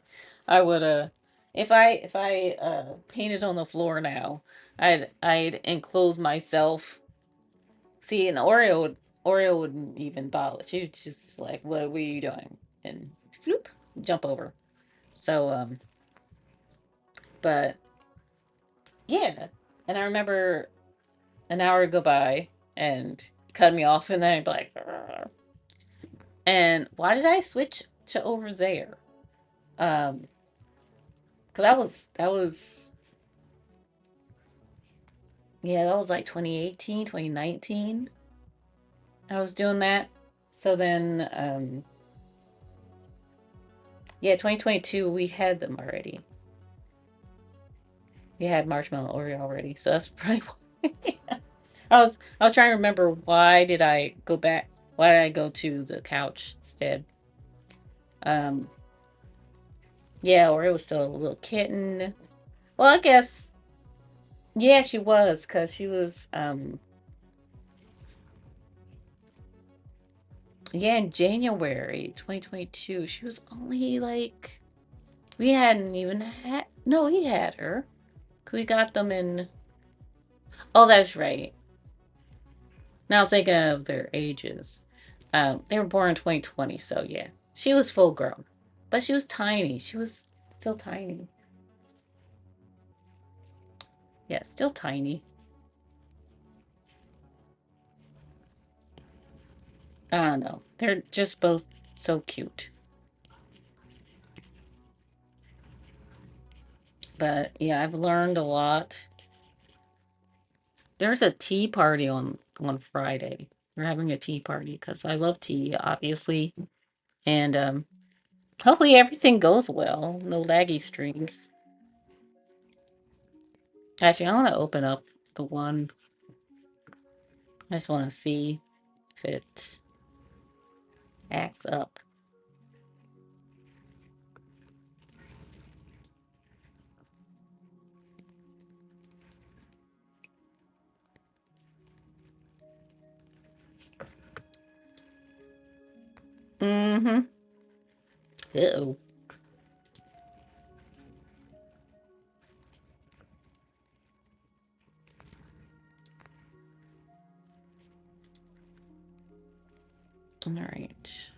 I would if I painted on the floor now, I'd enclose myself. See, and Oreo wouldn't even bother. She was just like, what are you doing? And floop, jump over. So but yeah. And I remember an hour go by and cut me off and then I'd be like, "Argh." And why did I switch to over there? Um, cause that was like 2018, 2019. I was doing that. So then, yeah, 2022, we had them already. We had Marshmallow Oreo already. So that's probably why. I was trying to remember why did I go back? Why did I go to the couch instead? Um, yeah, Oreo was still a little kitten. Well, I guess, yeah, she was, because she was, yeah, in January 2022, she was only like, we hadn't even had, no, we had her. Because we got them in, oh, that's right. Now I'm thinking of their ages. They were born in 2020, so yeah. She was full grown. But she was tiny. She was still tiny. Yeah, still tiny. I don't know. They're just both so cute. But yeah, I've learned a lot. There's a tea party on Friday. We're having a tea party because I love tea, obviously, and hopefully everything goes well. No laggy streams. Actually, I want to open up the one. I just want to see if it acts up. Mm-hmm. Uh-oh. All right.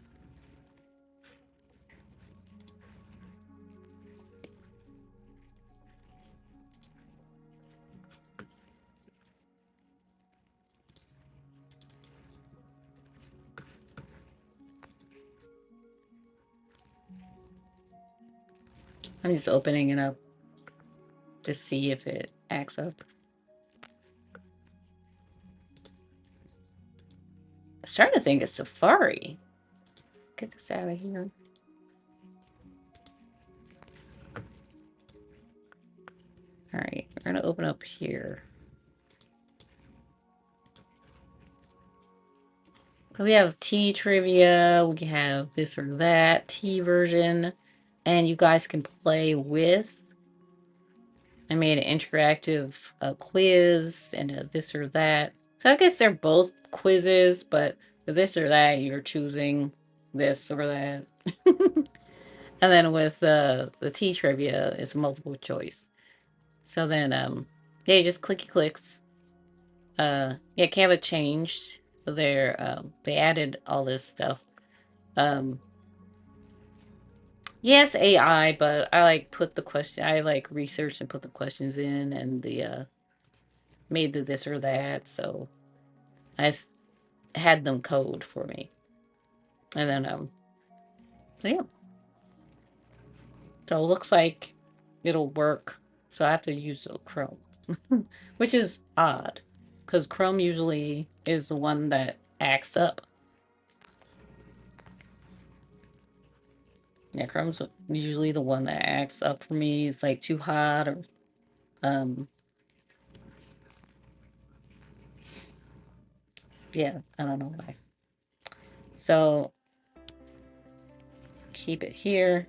I'm just opening it up to see if it acts up. I'm starting to think it's Safari. Get this out of here. All right, we're gonna open up here. So we have tea trivia, we have this or that tea version, and you guys can play with. I made an interactive quiz and a this or that. So I guess they're both quizzes, but for this or that, you're choosing this or that. And then with the tea trivia, it's multiple choice. So then, yeah, just clicky clicks. Yeah, Canva changed their, they added all this stuff. Yes, AI, but I like put the question, I like researched and put the questions in and the, made the this or that. So I had them code for me. And then, so yeah. So it looks like it'll work. So I have to use Chrome, which is odd because Chrome usually is the one that acts up. Yeah, Chrome's usually the one that acts up for me. It's like too hot or, yeah, I don't know why. So keep it here.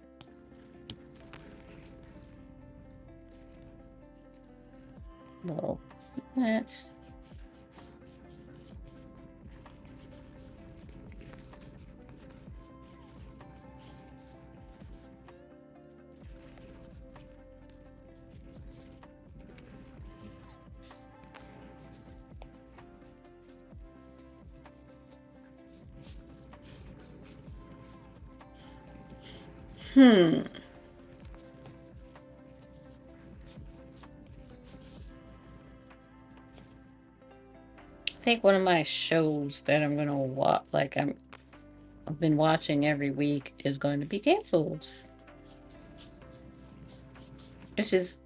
Little that. Hmm. I think one of my shows that I'm gonna watch, like I've been watching every week, is going to be canceled. Which is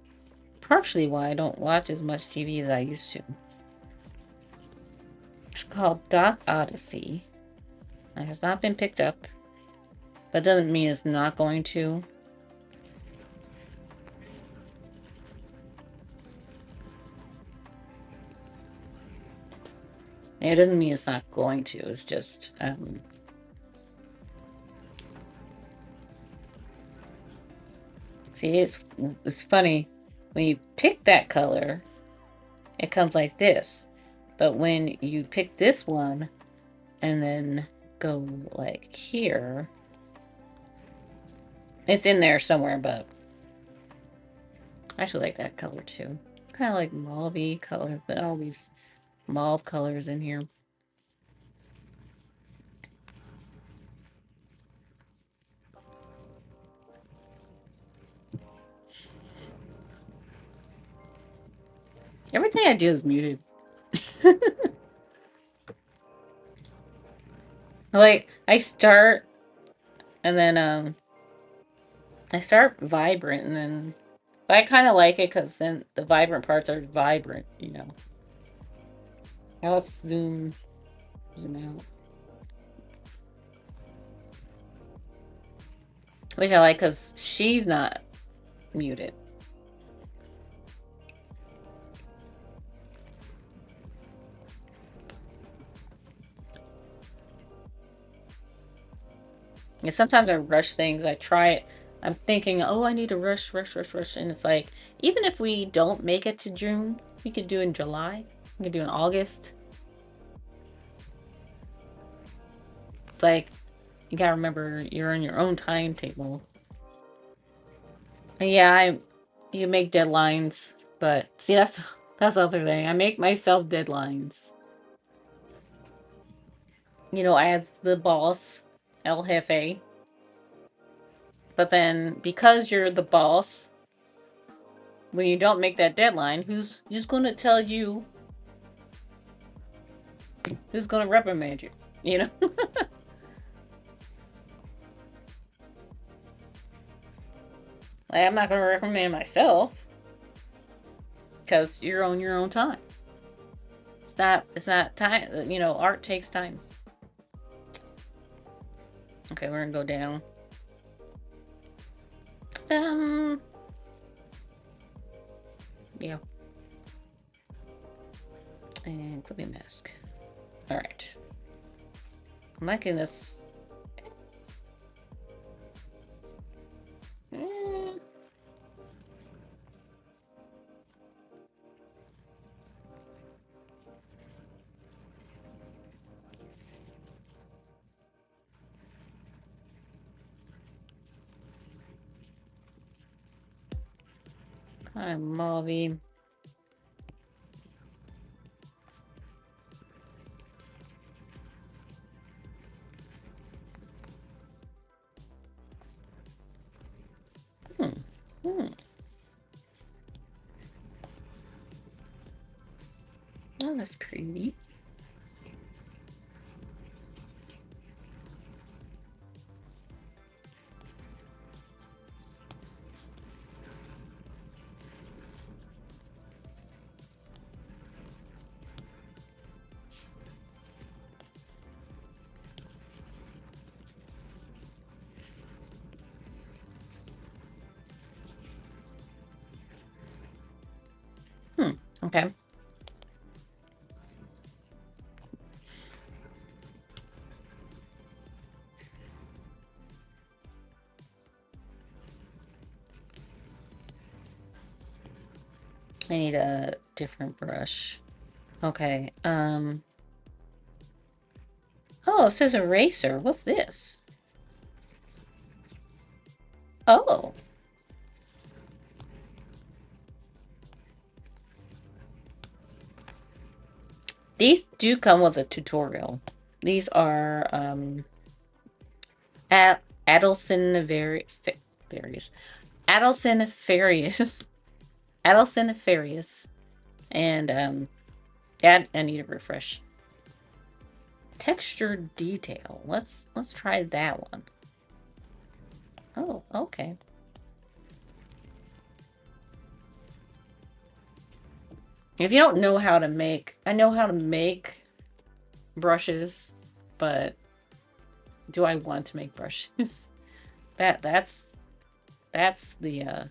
partially why I don't watch as much TV as I used to. It's called Doc Odyssey. It has not been picked up. That doesn't mean it's not going to. It doesn't mean it's not going to. It's just, see, it's funny. When you pick that color, it comes like this. But when you pick this one and then go like here, it's in there somewhere, but I actually like that color too. It's kind of like mauve-y color, but all these mauve colors in here. Everything I do is muted. Like, I start, and then, I start vibrant, and then, but I kind of like it, because then the vibrant parts are vibrant, you know. Now let's zoom out. Which I like, because she's not muted. And sometimes I rush things. I try it. I'm thinking, oh, I need to rush. And it's like, even if we don't make it to June, we could do in July. We could do in August. It's like, you gotta remember, you're on your own timetable. And yeah, you make deadlines, but see, that's the other thing. I make myself deadlines. You know, as the boss, El Jefe. But then, because you're the boss, when you don't make that deadline, who's going to tell you? Who's going to reprimand you? You know? Like, I'm not going to reprimand myself, because you're on your own time. It's not time. You know, art takes time. Okay, we're going to go down. Yeah. And clipping mask. Alright. I'm liking this. Eh. Kind of mauve-y. Oh, that's pretty. Okay. I need a different brush. Okay. Oh, it says eraser. What's this? Oh. These do come with a tutorial. These are Adelson various. Adelson Farius. Adelson Farius. And I need a refresh. Texture detail. Let's try that one. Oh, okay. If you don't know how to make, I know how to make brushes, but do I want to make brushes? that's the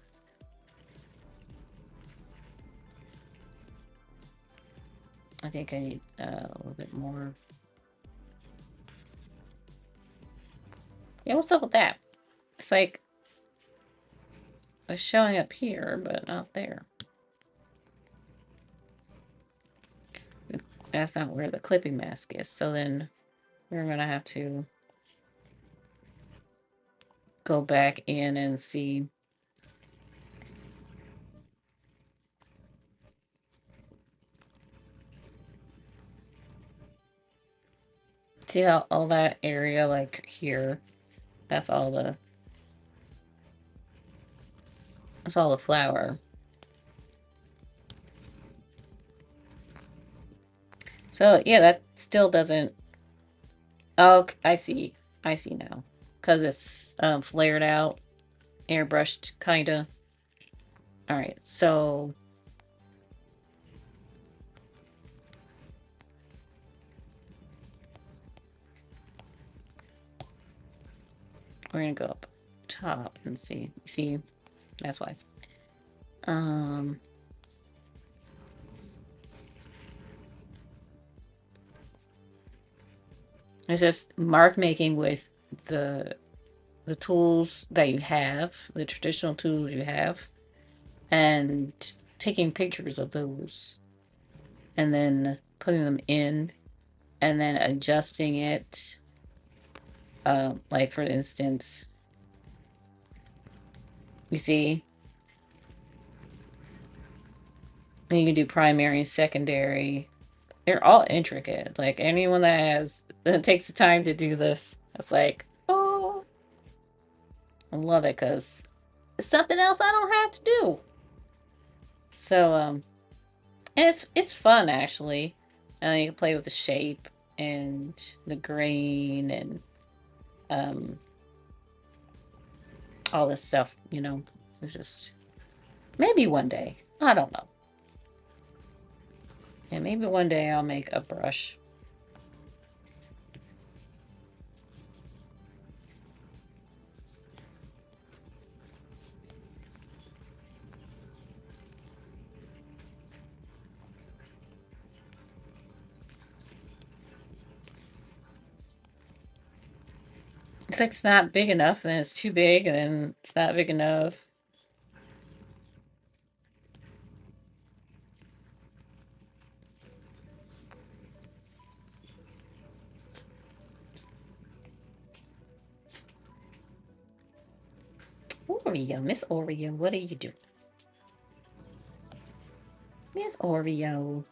I think I need a little bit more. Yeah, what's up with that? It's like it's showing up here, but not there. That's not where the clipping mask is. So then we're gonna have to go back in and see. See how all that area, like here, that's all the flour. So yeah, that still doesn't. Oh, I see. I see now. Because it's flared out, airbrushed, kinda. Alright, so we're gonna go up top and see. See, that's why. It's just mark making with the tools that you have, the traditional tools you have, and taking pictures of those and then putting them in and then adjusting it. Like for instance, you see, you can do primary and secondary. They're all intricate. Like anyone that takes the time to do this, it's like, oh, I love it because it's something else I don't have to do. So, and it's fun actually. And you can play with the shape and the grain and all this stuff. You know, it's just maybe one day. I don't know. Yeah, maybe one day I'll make a brush. looks like it's not big enough, then it's too big, and then it's not big enough. Oreo, Miss Oreo, what are you doing? Miss Oreo.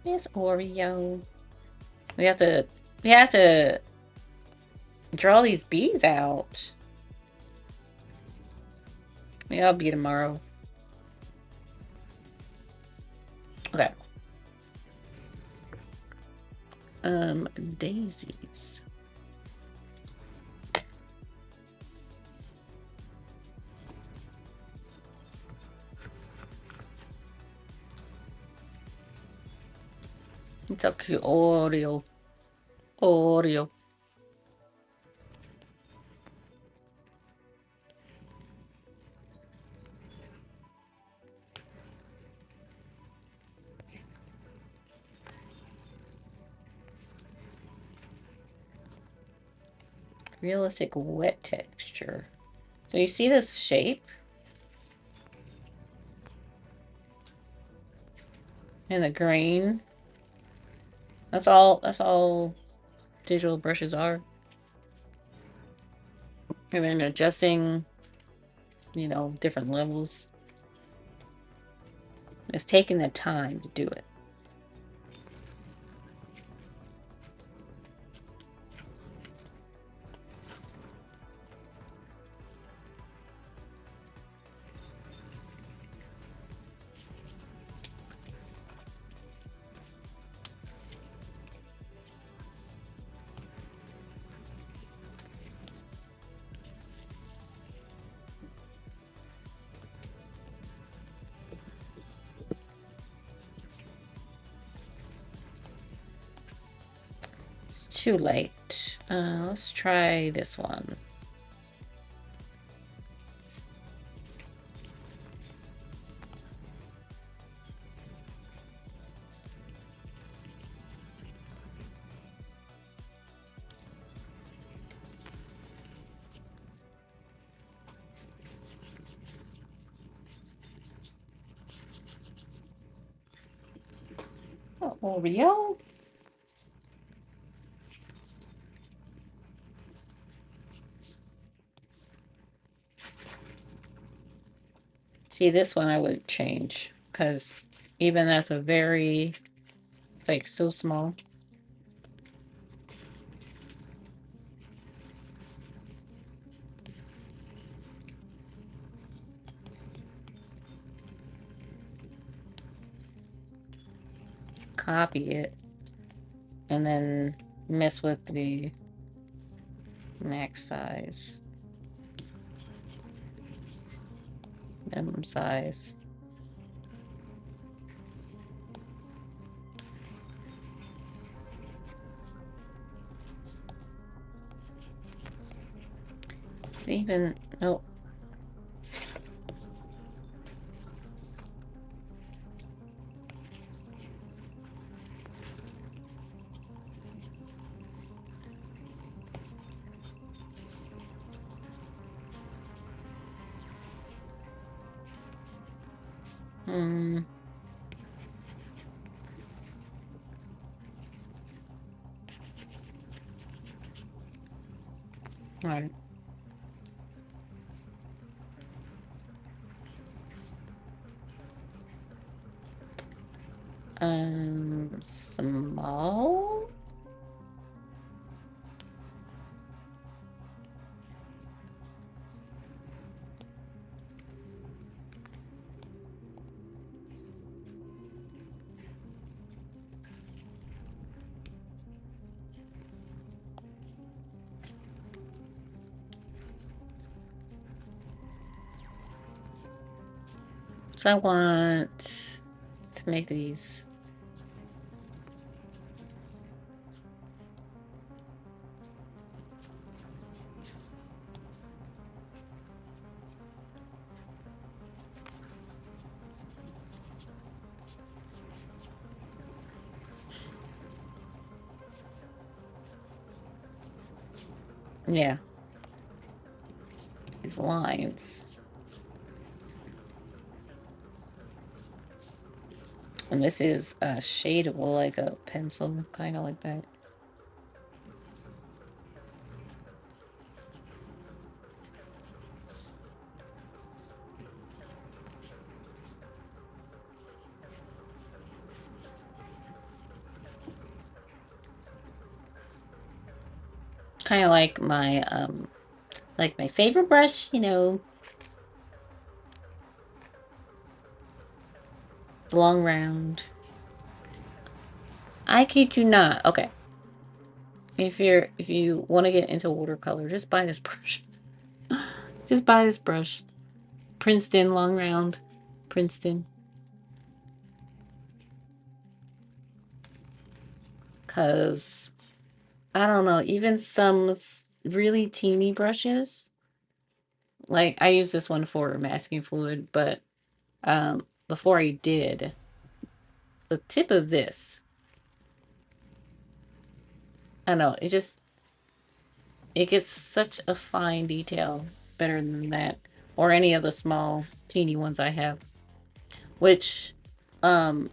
Miss Oreo. We have to draw these bees out. Maybe I'll be tomorrow. Okay. Daisies. It's so cute. Oreo. Oreo. Realistic wet texture. So you see this shape? And the grain? That's all digital brushes are. And then adjusting, different levels. It's taking the time to do it. It's too late. Let's try this one. Oh, Oreo? See, this one I would change, because even that's it's like so small. Copy it, and then mess with the max size, minimum size. Even, no. Hmm. Right. Small? So I want to make these. Yeah. These lines. And this is shadable like a pencil, kind of like that. Kind of like my favorite brush, you know, long round. I kid you not. Okay. If you want to get into watercolor, just buy this brush. Just buy this brush. Princeton long round. Princeton. Cause I don't know, even some really teeny brushes. Like I use this one for masking fluid, but before I did, the tip of this, I know, it gets such a fine detail better than that. Or any of the small teeny ones I have. Which um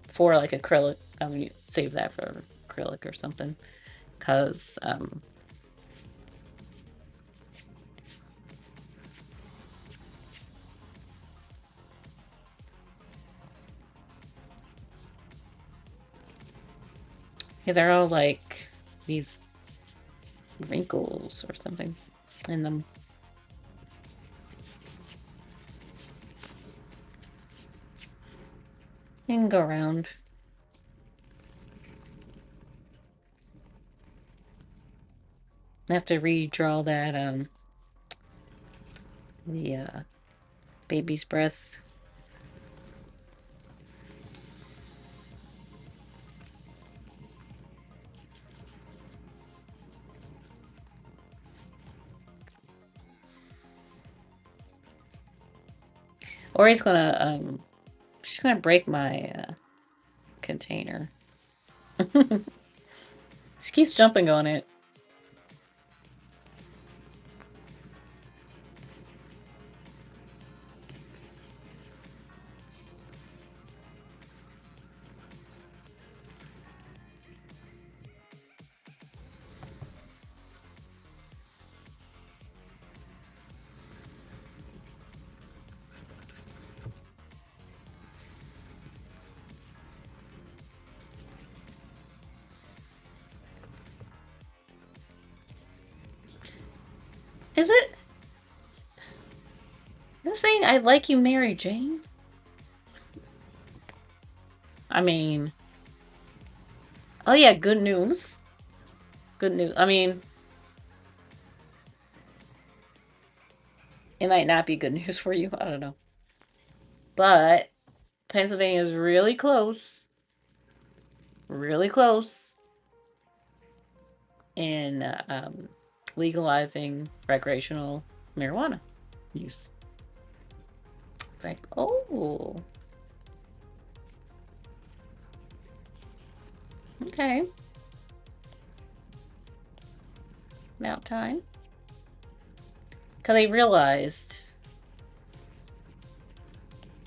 for like acrylic, I mean save that for acrylic or something. Cause yeah, they're all like these wrinkles or something in them. You can go around. I have to redraw that the baby's breath. Or she's gonna break my container. She keeps jumping on it. Is it this thing? I like you, Mary Jane. I mean, oh yeah, good news. Good news. I mean, it might not be good news for you. I don't know. But Pennsylvania is really close. Really close in legalizing recreational marijuana use. It's like, oh, okay. About time. Because they realized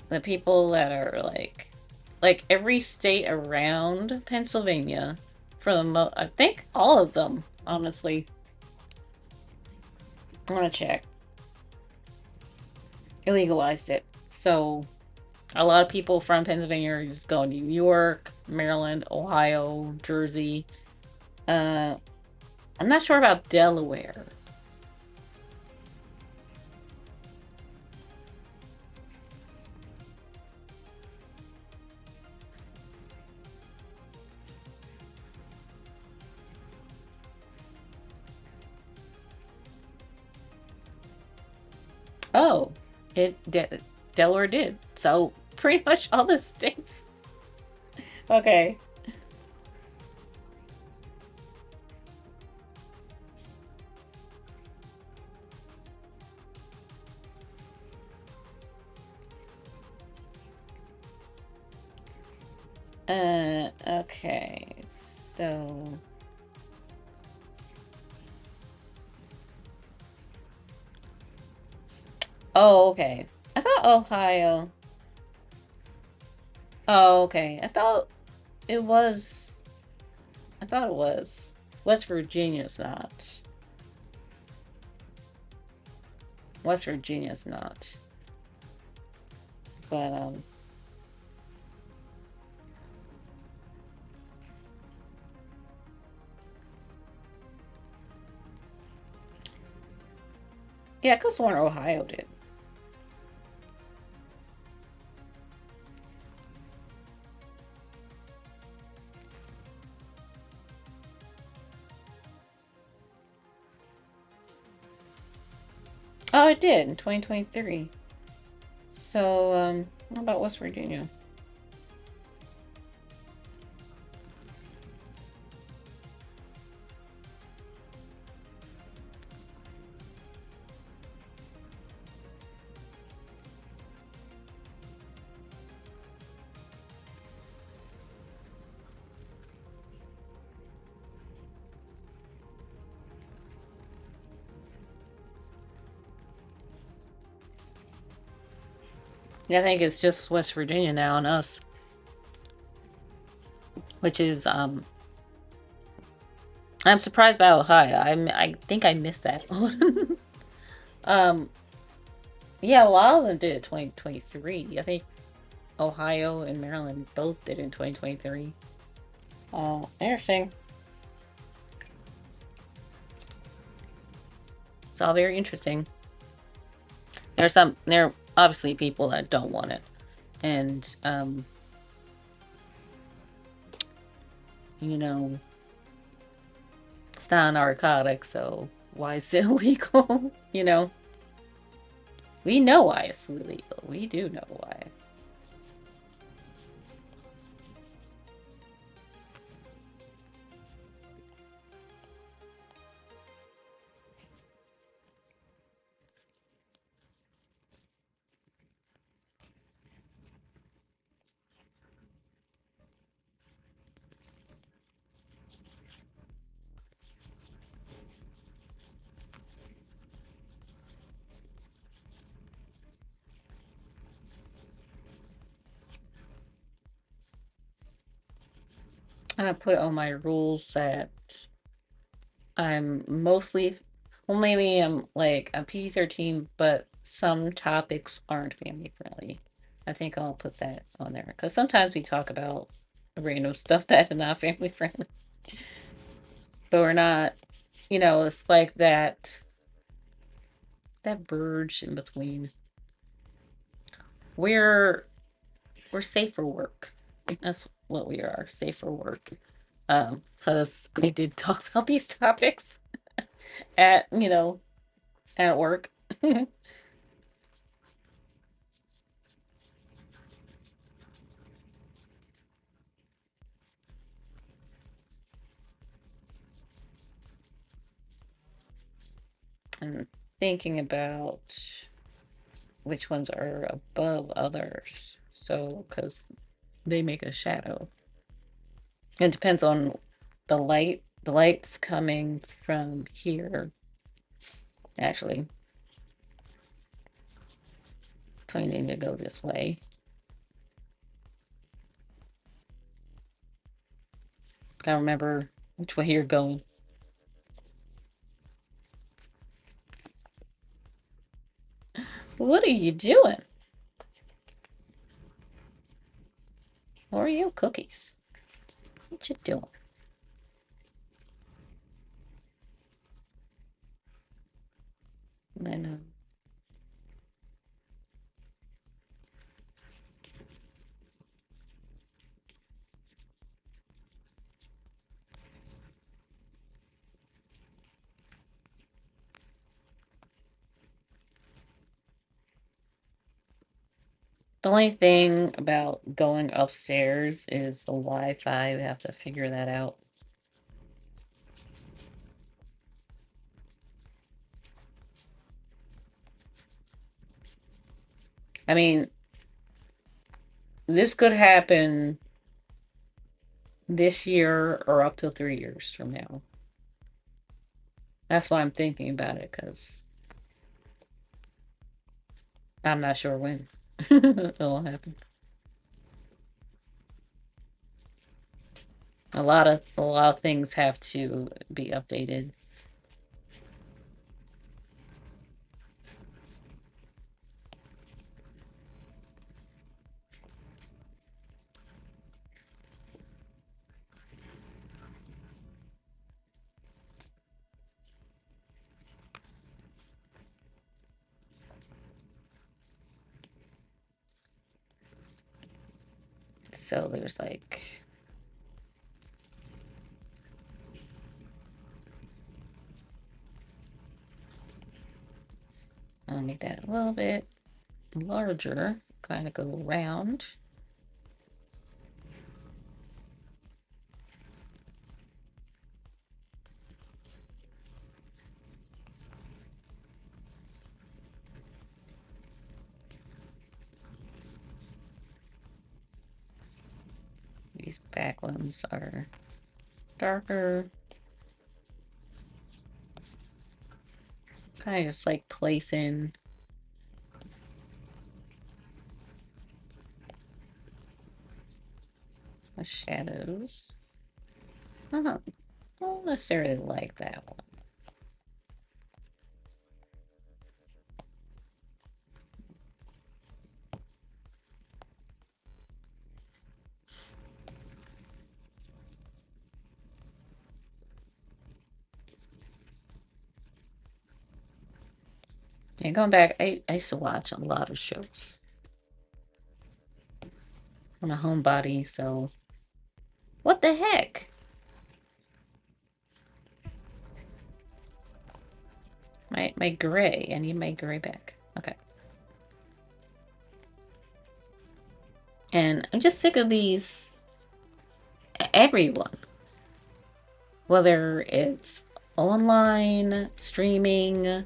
the people that are like every state around Pennsylvania, for the most, I think all of them, honestly. I'm gonna check. Illegalized it. So a lot of people from Pennsylvania are just going to New York, Maryland, Ohio, Jersey. I'm not sure about Delaware. Oh, Delaware did. So pretty much all the states. Okay. Okay. So Oh, okay. I thought Ohio. Oh, okay. It was. I thought it was. West Virginia's not. West Virginia's not. But yeah, I could have sworn Ohio did. Oh, it did in 2023. So, how about West Virginia? Yeah, I think it's just West Virginia now and us, which is I'm surprised by Ohio. I think I missed that one. um, yeah, a lot of them did it 2023. I think Ohio and Maryland both did it in 2023. Oh, interesting. It's all very interesting. There are obviously people that don't want it, and you know, it's not a narcotic, so why is it illegal? We know why it's illegal. We do know why. I put on my rules that I'm mostly, well, maybe I'm like a PG-13, but some topics aren't family friendly. I think I'll put that on there because sometimes we talk about random stuff that is not family friendly, but we're not, it's like that verge in between. We're we're safe for work. That's what we are, safe for work. Because I did talk about these topics at at work. I'm thinking about which ones are above others. So, because they make a shadow. It depends on the light. The light's coming from here, actually. So you need to go this way. Gotta remember which way you're going. What are you doing? Oreo cookies. What you doing? I know. The only thing about going upstairs is the Wi-Fi. We have to figure that out. I mean, this could happen this year or up to 3 years from now. That's why I'm thinking about it, because I'm not sure when it'll happen. A lot of things have to be updated. So there's like I'll make that a little bit larger, kind of go around. These back ones are darker. Kind of just like placing the shadows. I don't necessarily like that one. Yeah, going back, I used to watch a lot of shows on a homebody, so what the heck? My gray. I need my gray back. Okay. And I'm just sick of these. Everyone. Whether it's online, streaming,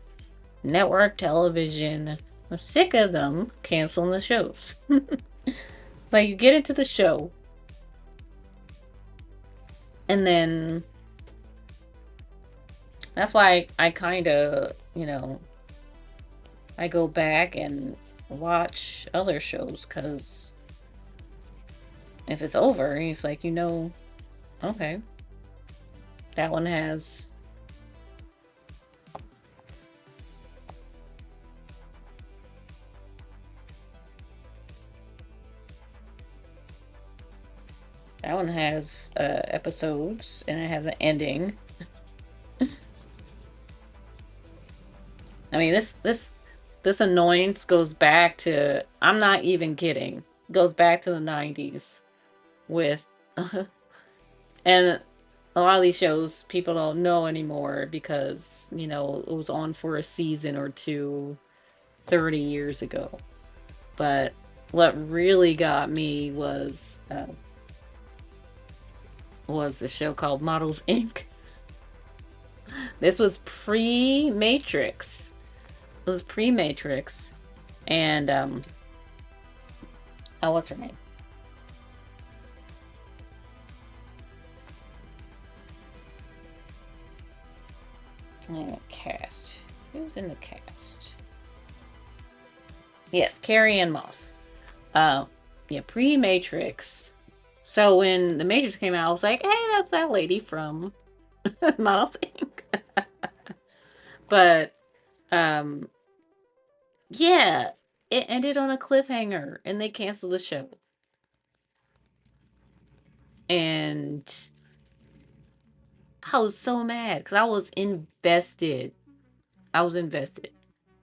network television. I'm sick of them canceling the shows. It's like you get into the show, and then that's why I kind of, I go back and watch other shows because if it's over, it's like, okay, that one has episodes and it has an ending. I mean, this annoyance goes back to, I'm not even kidding, goes back to the 90s with and a lot of these shows people don't know anymore because, it was on for a season or two 30 years ago. But what really got me was the show called Models Inc. This was pre-Matrix. It was pre-Matrix. And oh, what's her name? Cast. Who's in the cast? Yes, Carrie Ann Moss. Yeah, pre-Matrix. So when the Matrix came out, I was like, hey, that's that lady from Models Inc. But yeah, it ended on a cliffhanger and they canceled the show. And I was so mad because I was invested. I was invested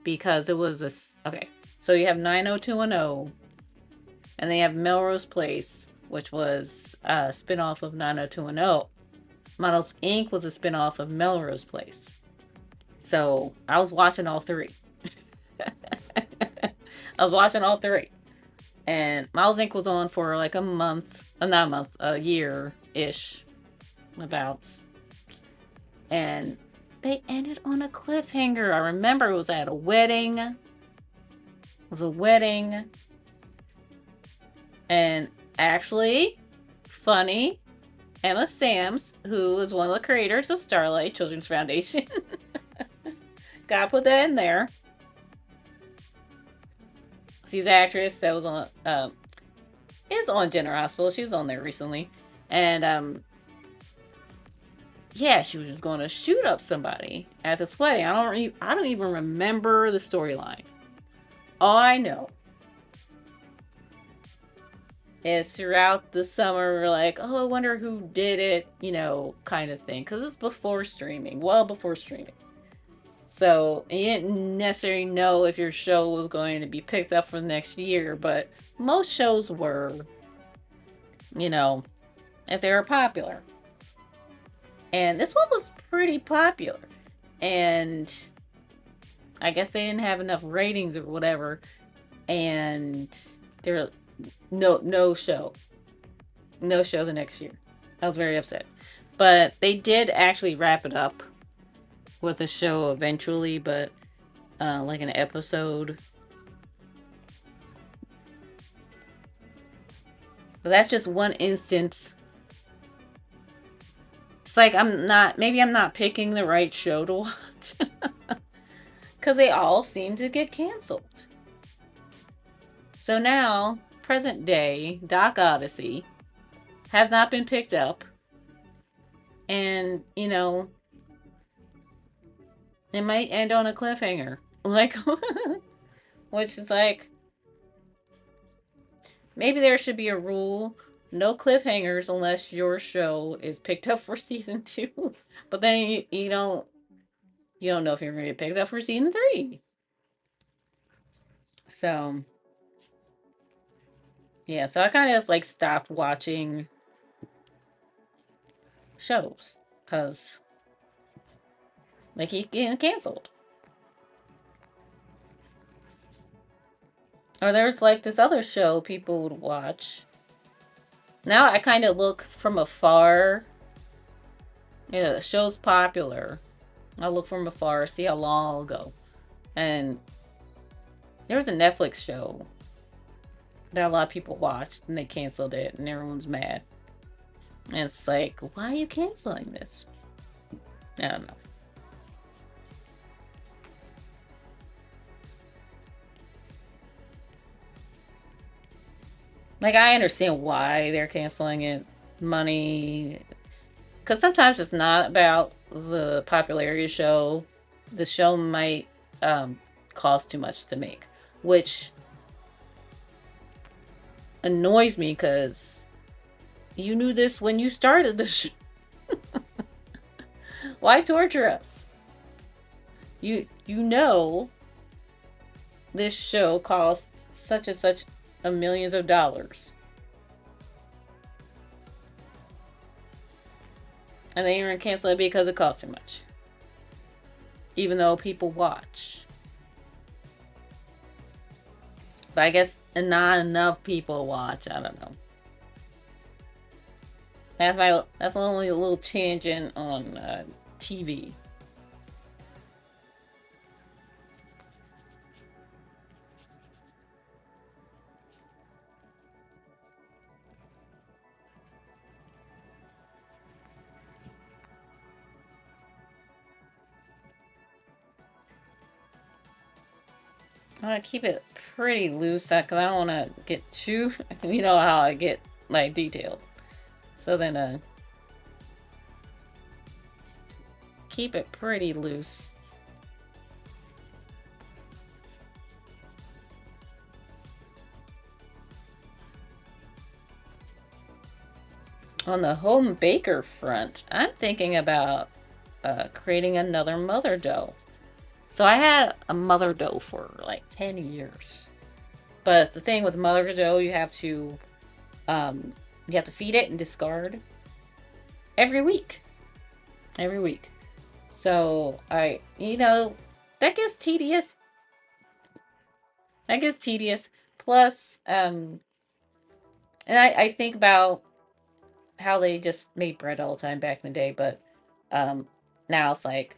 because it was okay. So you have 90210 and they have Melrose Place, which was a spinoff of 90210. Models Inc. was a spinoff of Melrose Place. So I was watching all three. I was watching all three. And Models Inc. was on for like a month, not a month, a year-ish, about. And they ended on a cliffhanger. I remember it was at a wedding. It was a wedding. And actually, funny, Emma Sams, who is one of the creators of Starlight Children's Foundation, gotta put that in there. 60s actress that was on is on General Hospital. She was on there recently, and yeah, she was just going to shoot up somebody at this wedding. I don't even remember the storyline. All I know is throughout the summer we're like, oh, I wonder who did it, kind of thing, because it's before streaming, well before streaming. So you didn't necessarily know if your show was going to be picked up for the next year, but most shows were, you know, if they were popular. And this one was pretty popular. And I guess they didn't have enough ratings or whatever. And there no show. No show the next year. I was very upset. But they did actually wrap it up with a show eventually, but like an episode. But that's just one instance. It's like maybe I'm not picking the right show to watch. Because they all seem to get canceled. So now, present day, Doc Odyssey has not been picked up. And, it might end on a cliffhanger. Like, which is like, maybe there should be a rule: no cliffhangers unless your show is picked up for season 2. But then you don't know if you're going to get picked up for season 3. So, yeah, so I kind of just like stopped watching shows because they keep getting canceled. Or there's like this other show people would watch. Now I kind of look from afar. Yeah, the show's popular. I look from afar, see how long I'll go. And there was a Netflix show that a lot of people watched and they canceled it and everyone's mad. And it's like, why are you canceling this? I don't know. Like, I understand why they're canceling it. Money. Because sometimes it's not about the popularity of the show. The show might cost too much to make, which annoys me because you knew this when you started the show. Why torture us? You know this show costs such and such a millions of dollars. And then you're gonna cancel it because it costs too much. Even though people watch. But I guess not enough people watch. I don't know. That's only a little tangent on TV. I want to keep it pretty loose because I don't want to get too. You know how I get like detailed. So then keep it pretty loose. On the home baker front, I'm thinking about creating another mother dough. So I had a mother dough for like 10 years. But the thing with mother dough, you have to feed it and discard every week. Every week. So that gets tedious. That gets tedious. Plus, and I think about how they just made bread all the time back in the day, but now it's like,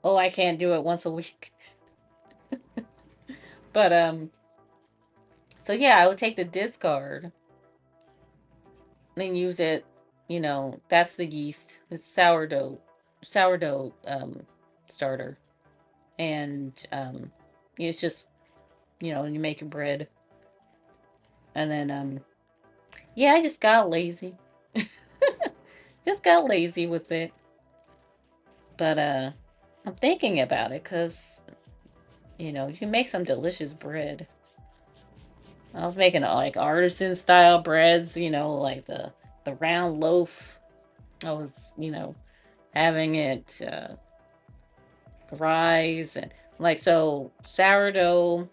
oh, I can't do it once a week. But so yeah, I would take the discard and use it. That's the yeast. It's sourdough starter, and it's just you make your bread. And then yeah, I just got lazy. Just got lazy with it. But I'm thinking about it because you know, you can make some delicious bread. I was making like artisan style breads, you know, like the round loaf. I was, you know, having it rise and like so sourdough.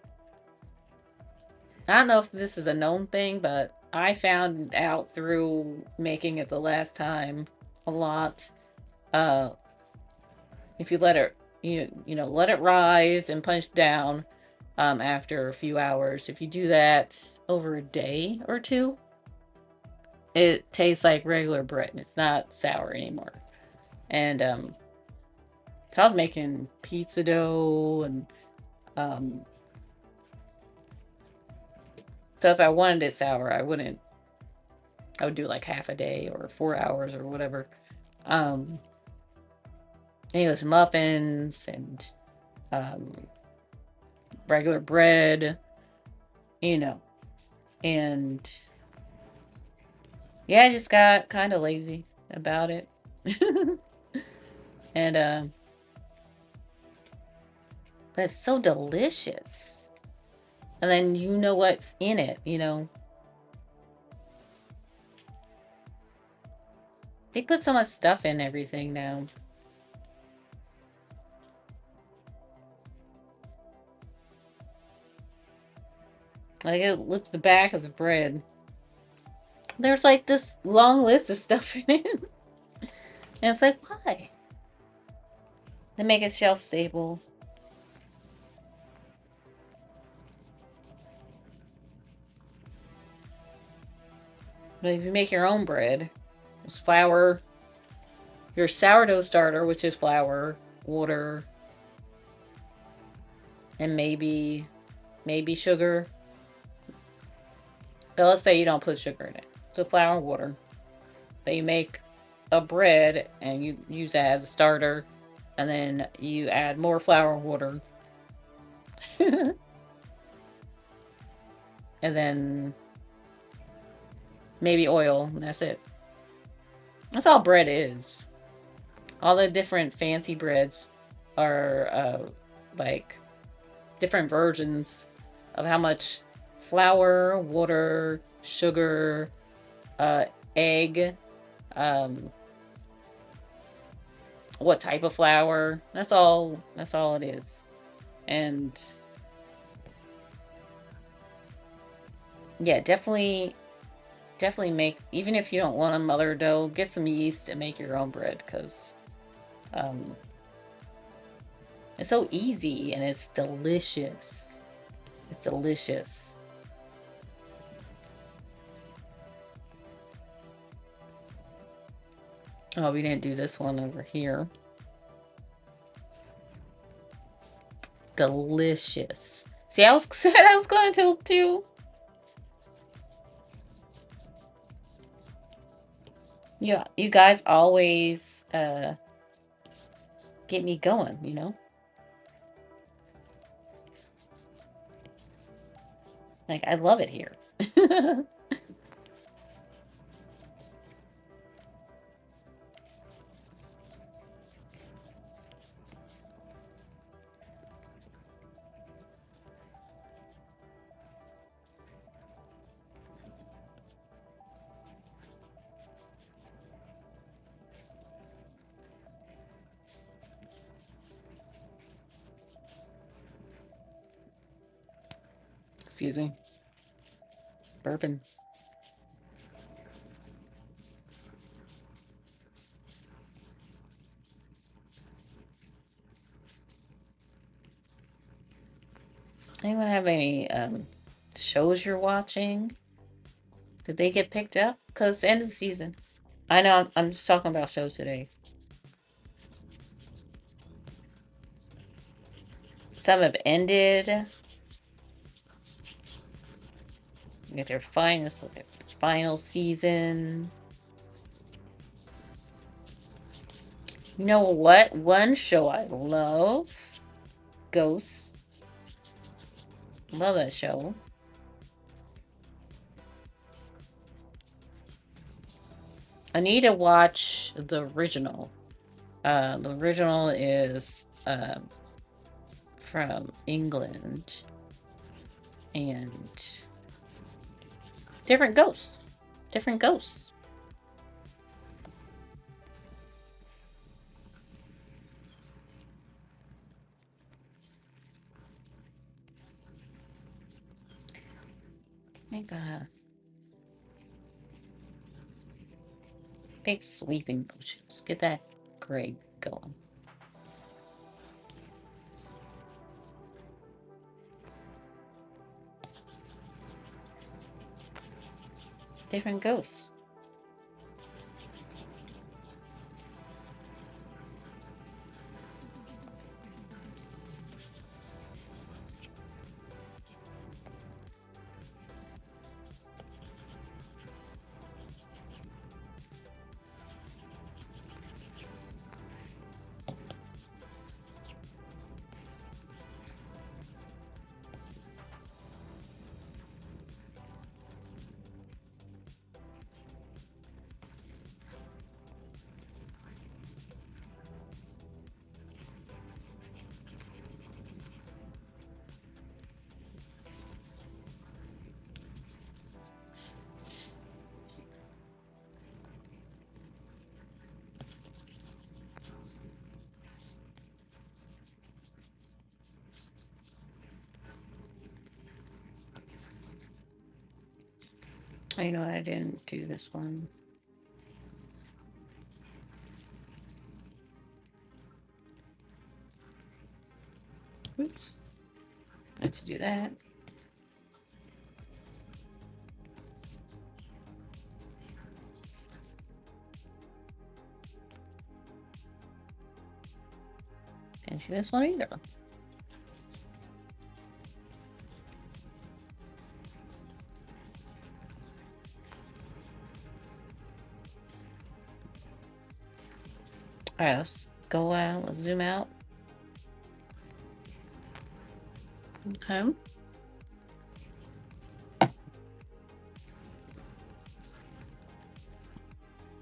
I don't know if this is a known thing, but I found out through making it the last time a lot. Uh, if you let it, you know, let it rise and punch down after a few hours. If you do that over a day or two, it tastes like regular bread. It's not sour anymore. And so I was making pizza dough and um, so if I wanted it sour, I wouldn't. I would do like half a day or 4 hours or whatever. Um, anyways, muffins and um, regular bread, you know, and yeah, I just got kind of lazy about it. And but it's so delicious. And then you know what's in it, you know. They put so much stuff in everything now. Like, look at the back of the bread. There's like this long list of stuff in it. And it's like, why? They make it shelf stable. But if you make your own bread, there's flour, your sourdough starter, which is flour, water, and maybe sugar. But let's say you don't put sugar in it. So flour and water. Then you make a bread and you use that as a starter. And then you add more flour and water. And then maybe oil. And that's it. That's all bread is. All the different fancy breads are like different versions of how much flour, water, sugar, uh, egg, um, what type of flour. That's all. That's all it is. And yeah, definitely make, even if you don't want a mother dough, get some yeast and make your own bread because um, it's so easy and it's delicious. It's delicious. Oh, we didn't do this one over here. Delicious. See, I was said I was going to too. Yeah, you guys always get me going, you know? Like I love it here. Excuse me. Bourbon. Anyone have any shows you're watching? Did they get picked up? Cause it's the end of the season. I know I'm just talking about shows today. Some have ended. Get their final season. You know what? One show I love, Ghosts. Love that show. I need to watch the original. The original is from England and different ghosts. Different ghosts. I gotta big sweeping motions. Get that gray going. Different ghosts. I know I didn't do this one. Oops. Let's do that. Didn't do this one either. Alright, let's go out. Let's zoom out. Okay.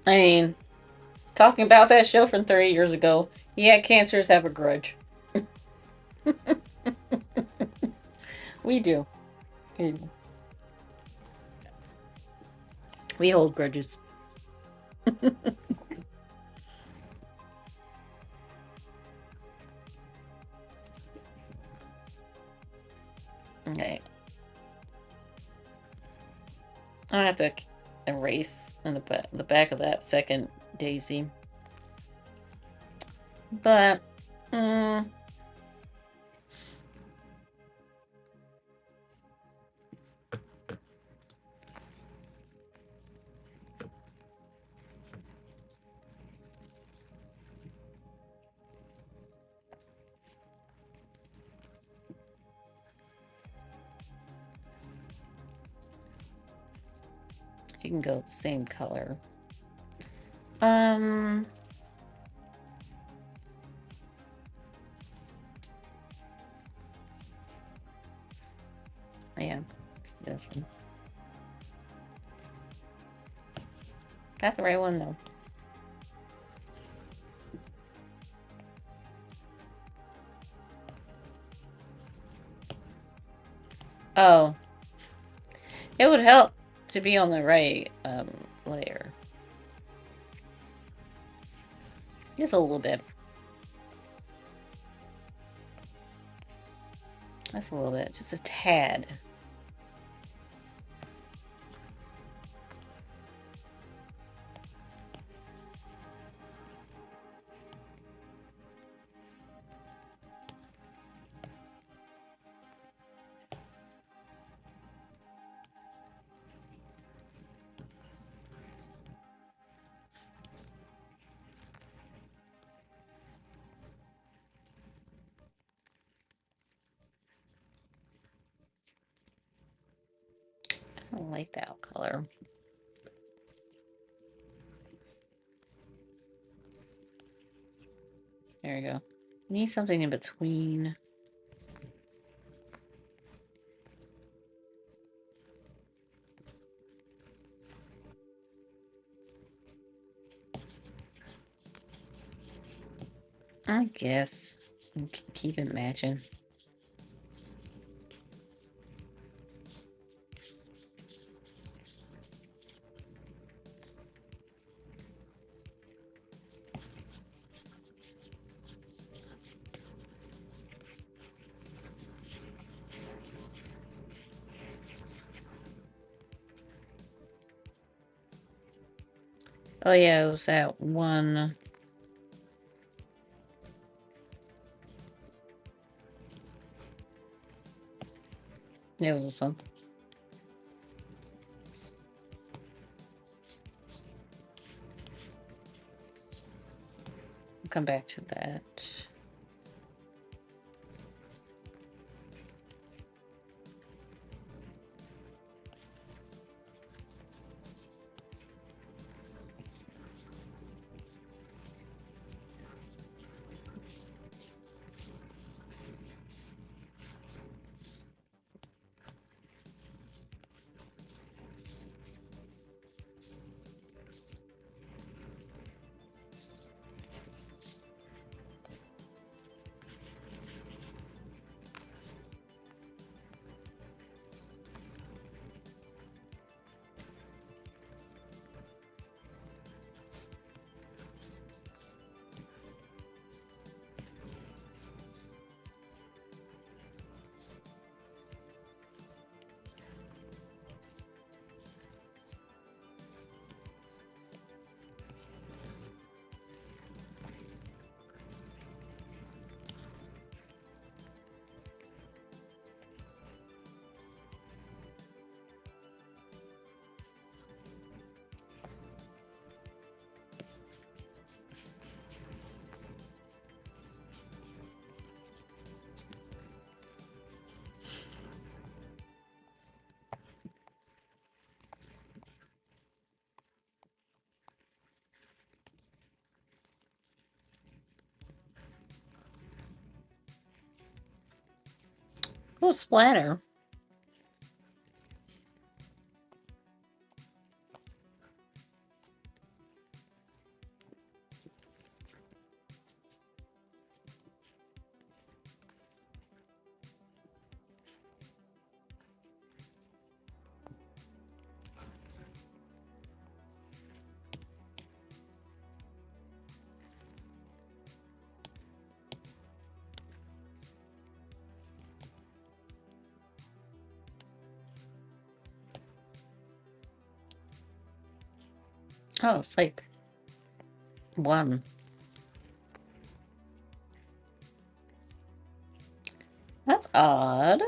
I mean, talking about that show from 30 years ago, yeah, cancers have a grudge. We do. We hold grudges. Okay. I'm gonna have to erase in the back of that second daisy. But, you can go the same color. Yeah, this one. That's the right one, though. Oh. It would help to be on the right layer. Just a little bit. That's a little bit. Just a tad. I don't like that color. There we go. Need something in between. I guess. Keep it matching. Oh yeah, it was that one. Yeah, it was this one. I'll come back to that. Oh, splatter. Oh, it's like one. That's odd.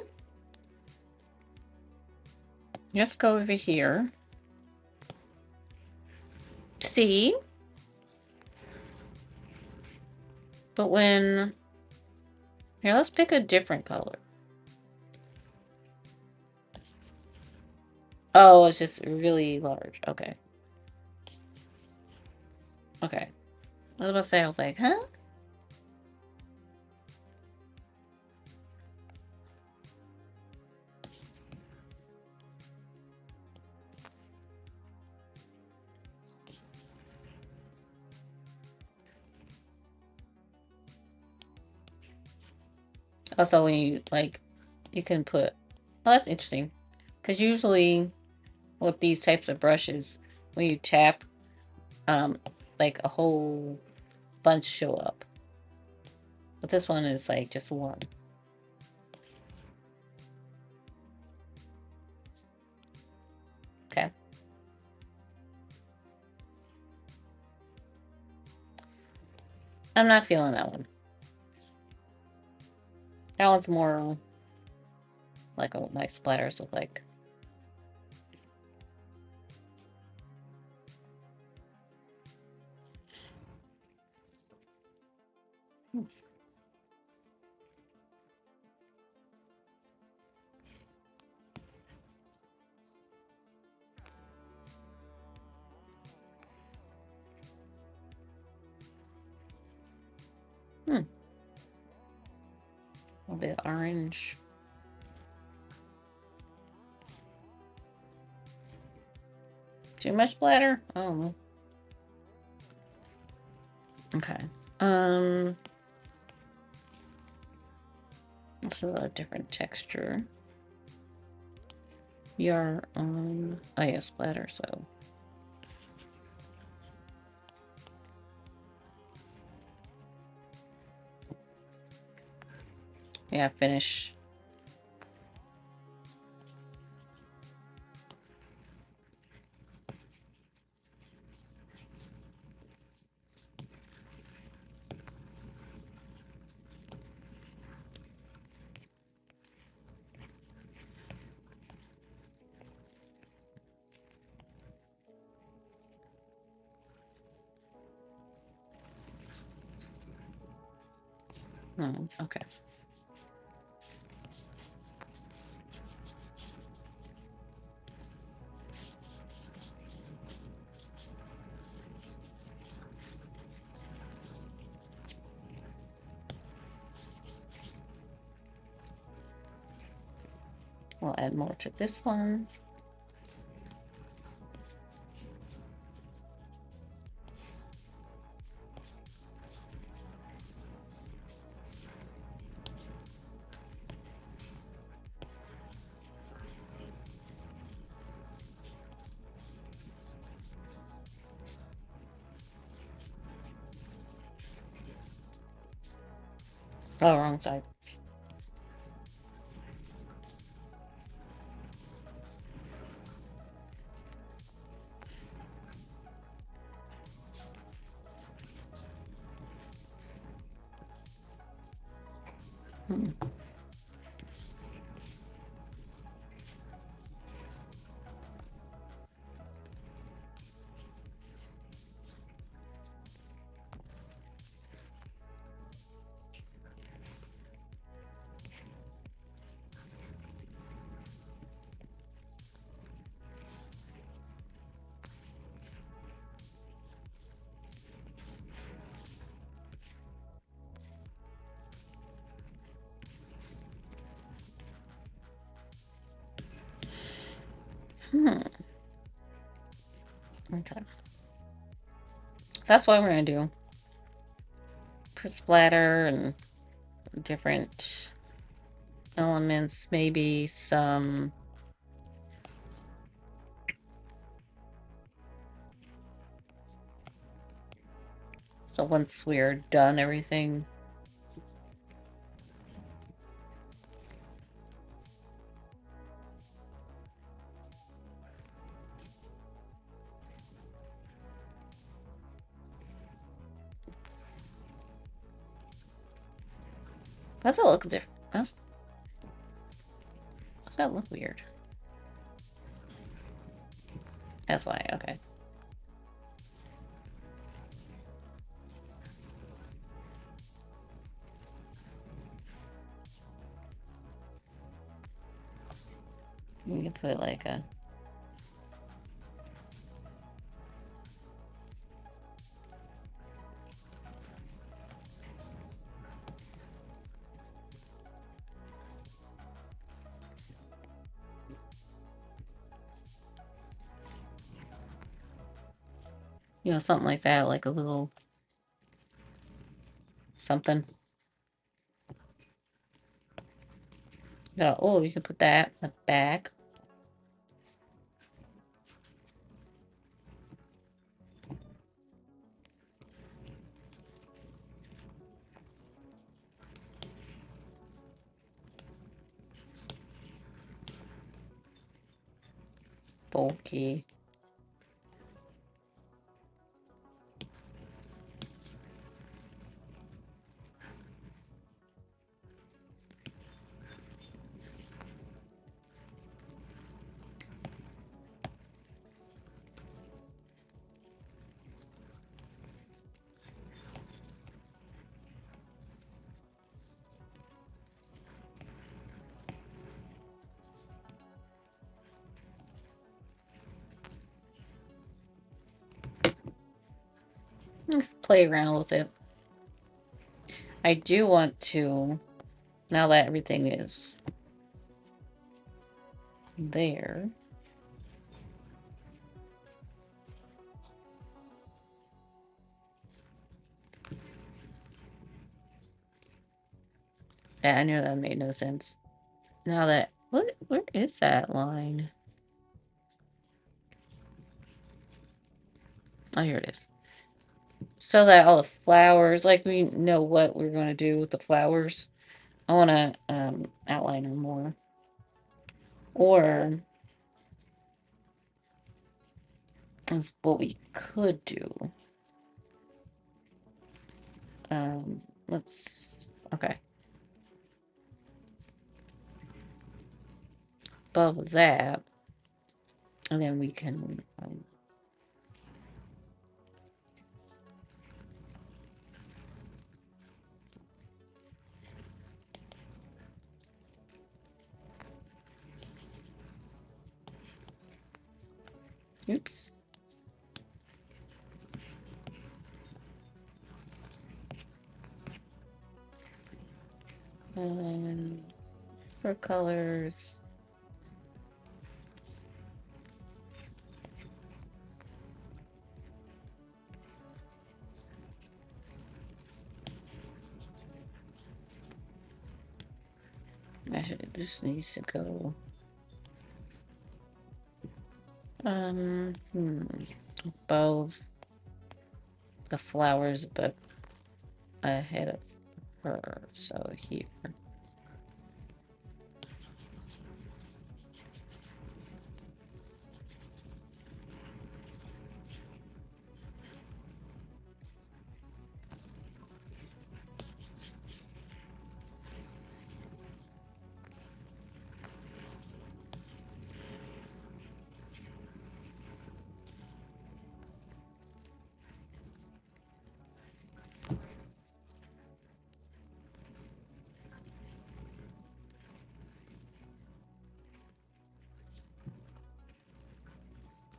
Let's go over here. See? But when... Here, let's pick a different color. Oh, it's just really large. Okay. Okay. I was about to say, I was like, huh? Also, when you, like, you can put... Oh, that's interesting. Because usually, with these types of brushes, when you tap, like, a whole bunch show up. But this one is, like, just one. Okay. I'm not feeling that one. That one's more like what my splatters look like. A little bit orange. Too much splatter? I don't know. Okay. This is a different texture. We are on, oh yeah, splatter, so. Yeah, finish. Okay. We'll add more to this one. Oh, wrong side. Hmm. Okay. So that's what we're gonna do. Put splatter and different elements, maybe some. So once we're done everything, does that look different? Huh? Does that look weird? That's why, okay. You can put like a. You know, something like that, like a little something. Yeah, oh, you can put that in the back. Bulky. Just play around with it. I do want to, now that everything is there, Yeah, I knew that made no sense. Now that where is that line? Oh, here it is. So that all the flowers, like we know what we're going to do with the flowers. I want to outline them more. Or that's what we could do. Let's okay. Above that, and then we can oops. For colors. Actually, this needs to go. Above the flowers, but ahead of her. So here.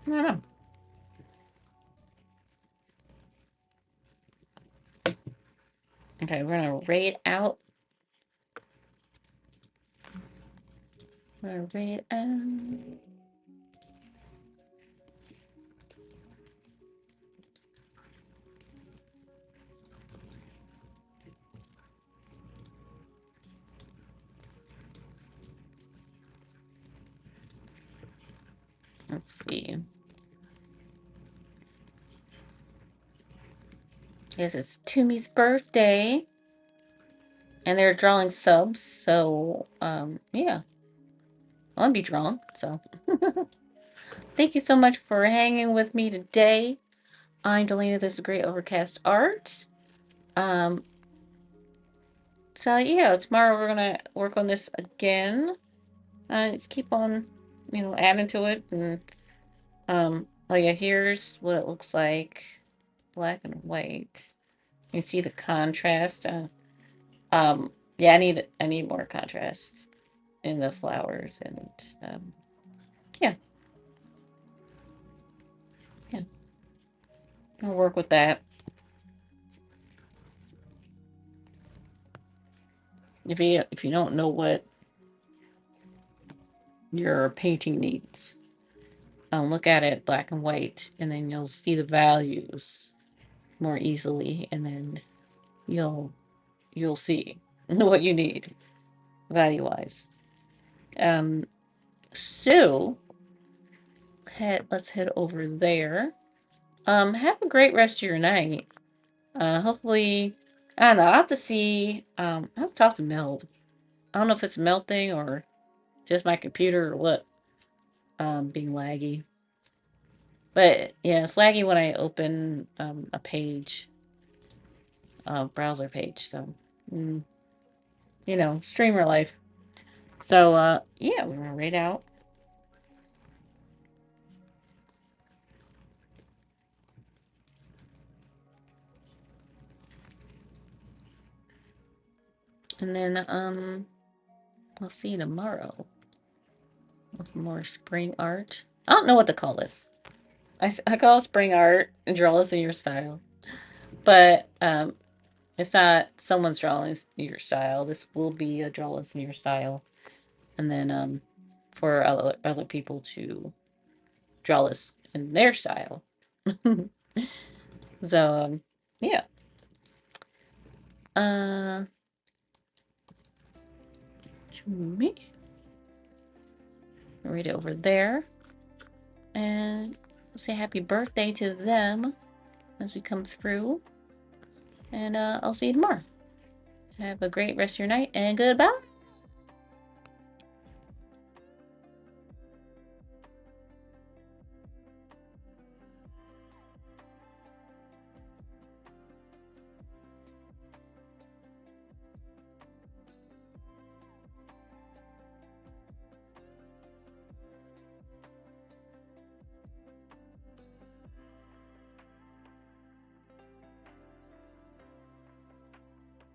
Yeah. Okay, we're gonna rate out. We're gonna rate out. Let's see. Yes, it's Toomey's birthday. And they're drawing subs, so yeah. I wanna be drawn, so thank you so much for hanging with me today. I'm Delina, this is Great Overcast Art. So yeah, tomorrow we're gonna work on this again. Just keep on, adding to it and oh yeah, here's what it looks like. Black and white. You see the contrast. Yeah, I need more contrast in the flowers and yeah. Yeah. I'll work with that. If you don't know what your painting needs, look at it black and white, and then you'll see the values more easily, and then you'll see what you need value wise. So let's head over there. Have a great rest of your night. Hopefully, I don't know. I'll have to see. I have to talk to Meld. I don't know if it's melting or just my computer or what. Being laggy. But yeah, it's laggy when I open a page, a browser page. So, mm, streamer life. So yeah, we're gonna rate out. And then we'll see you tomorrow with more spring art. I don't know what to call this. I call it spring art and draw this in your style. But it's not someone's drawing your style. This will be a draw this in your style. And then for other people to draw this in their style. So yeah. Uh me. Read it over there. And say happy birthday to them as we come through. And I'll see you tomorrow. Have a great rest of your night and goodbye.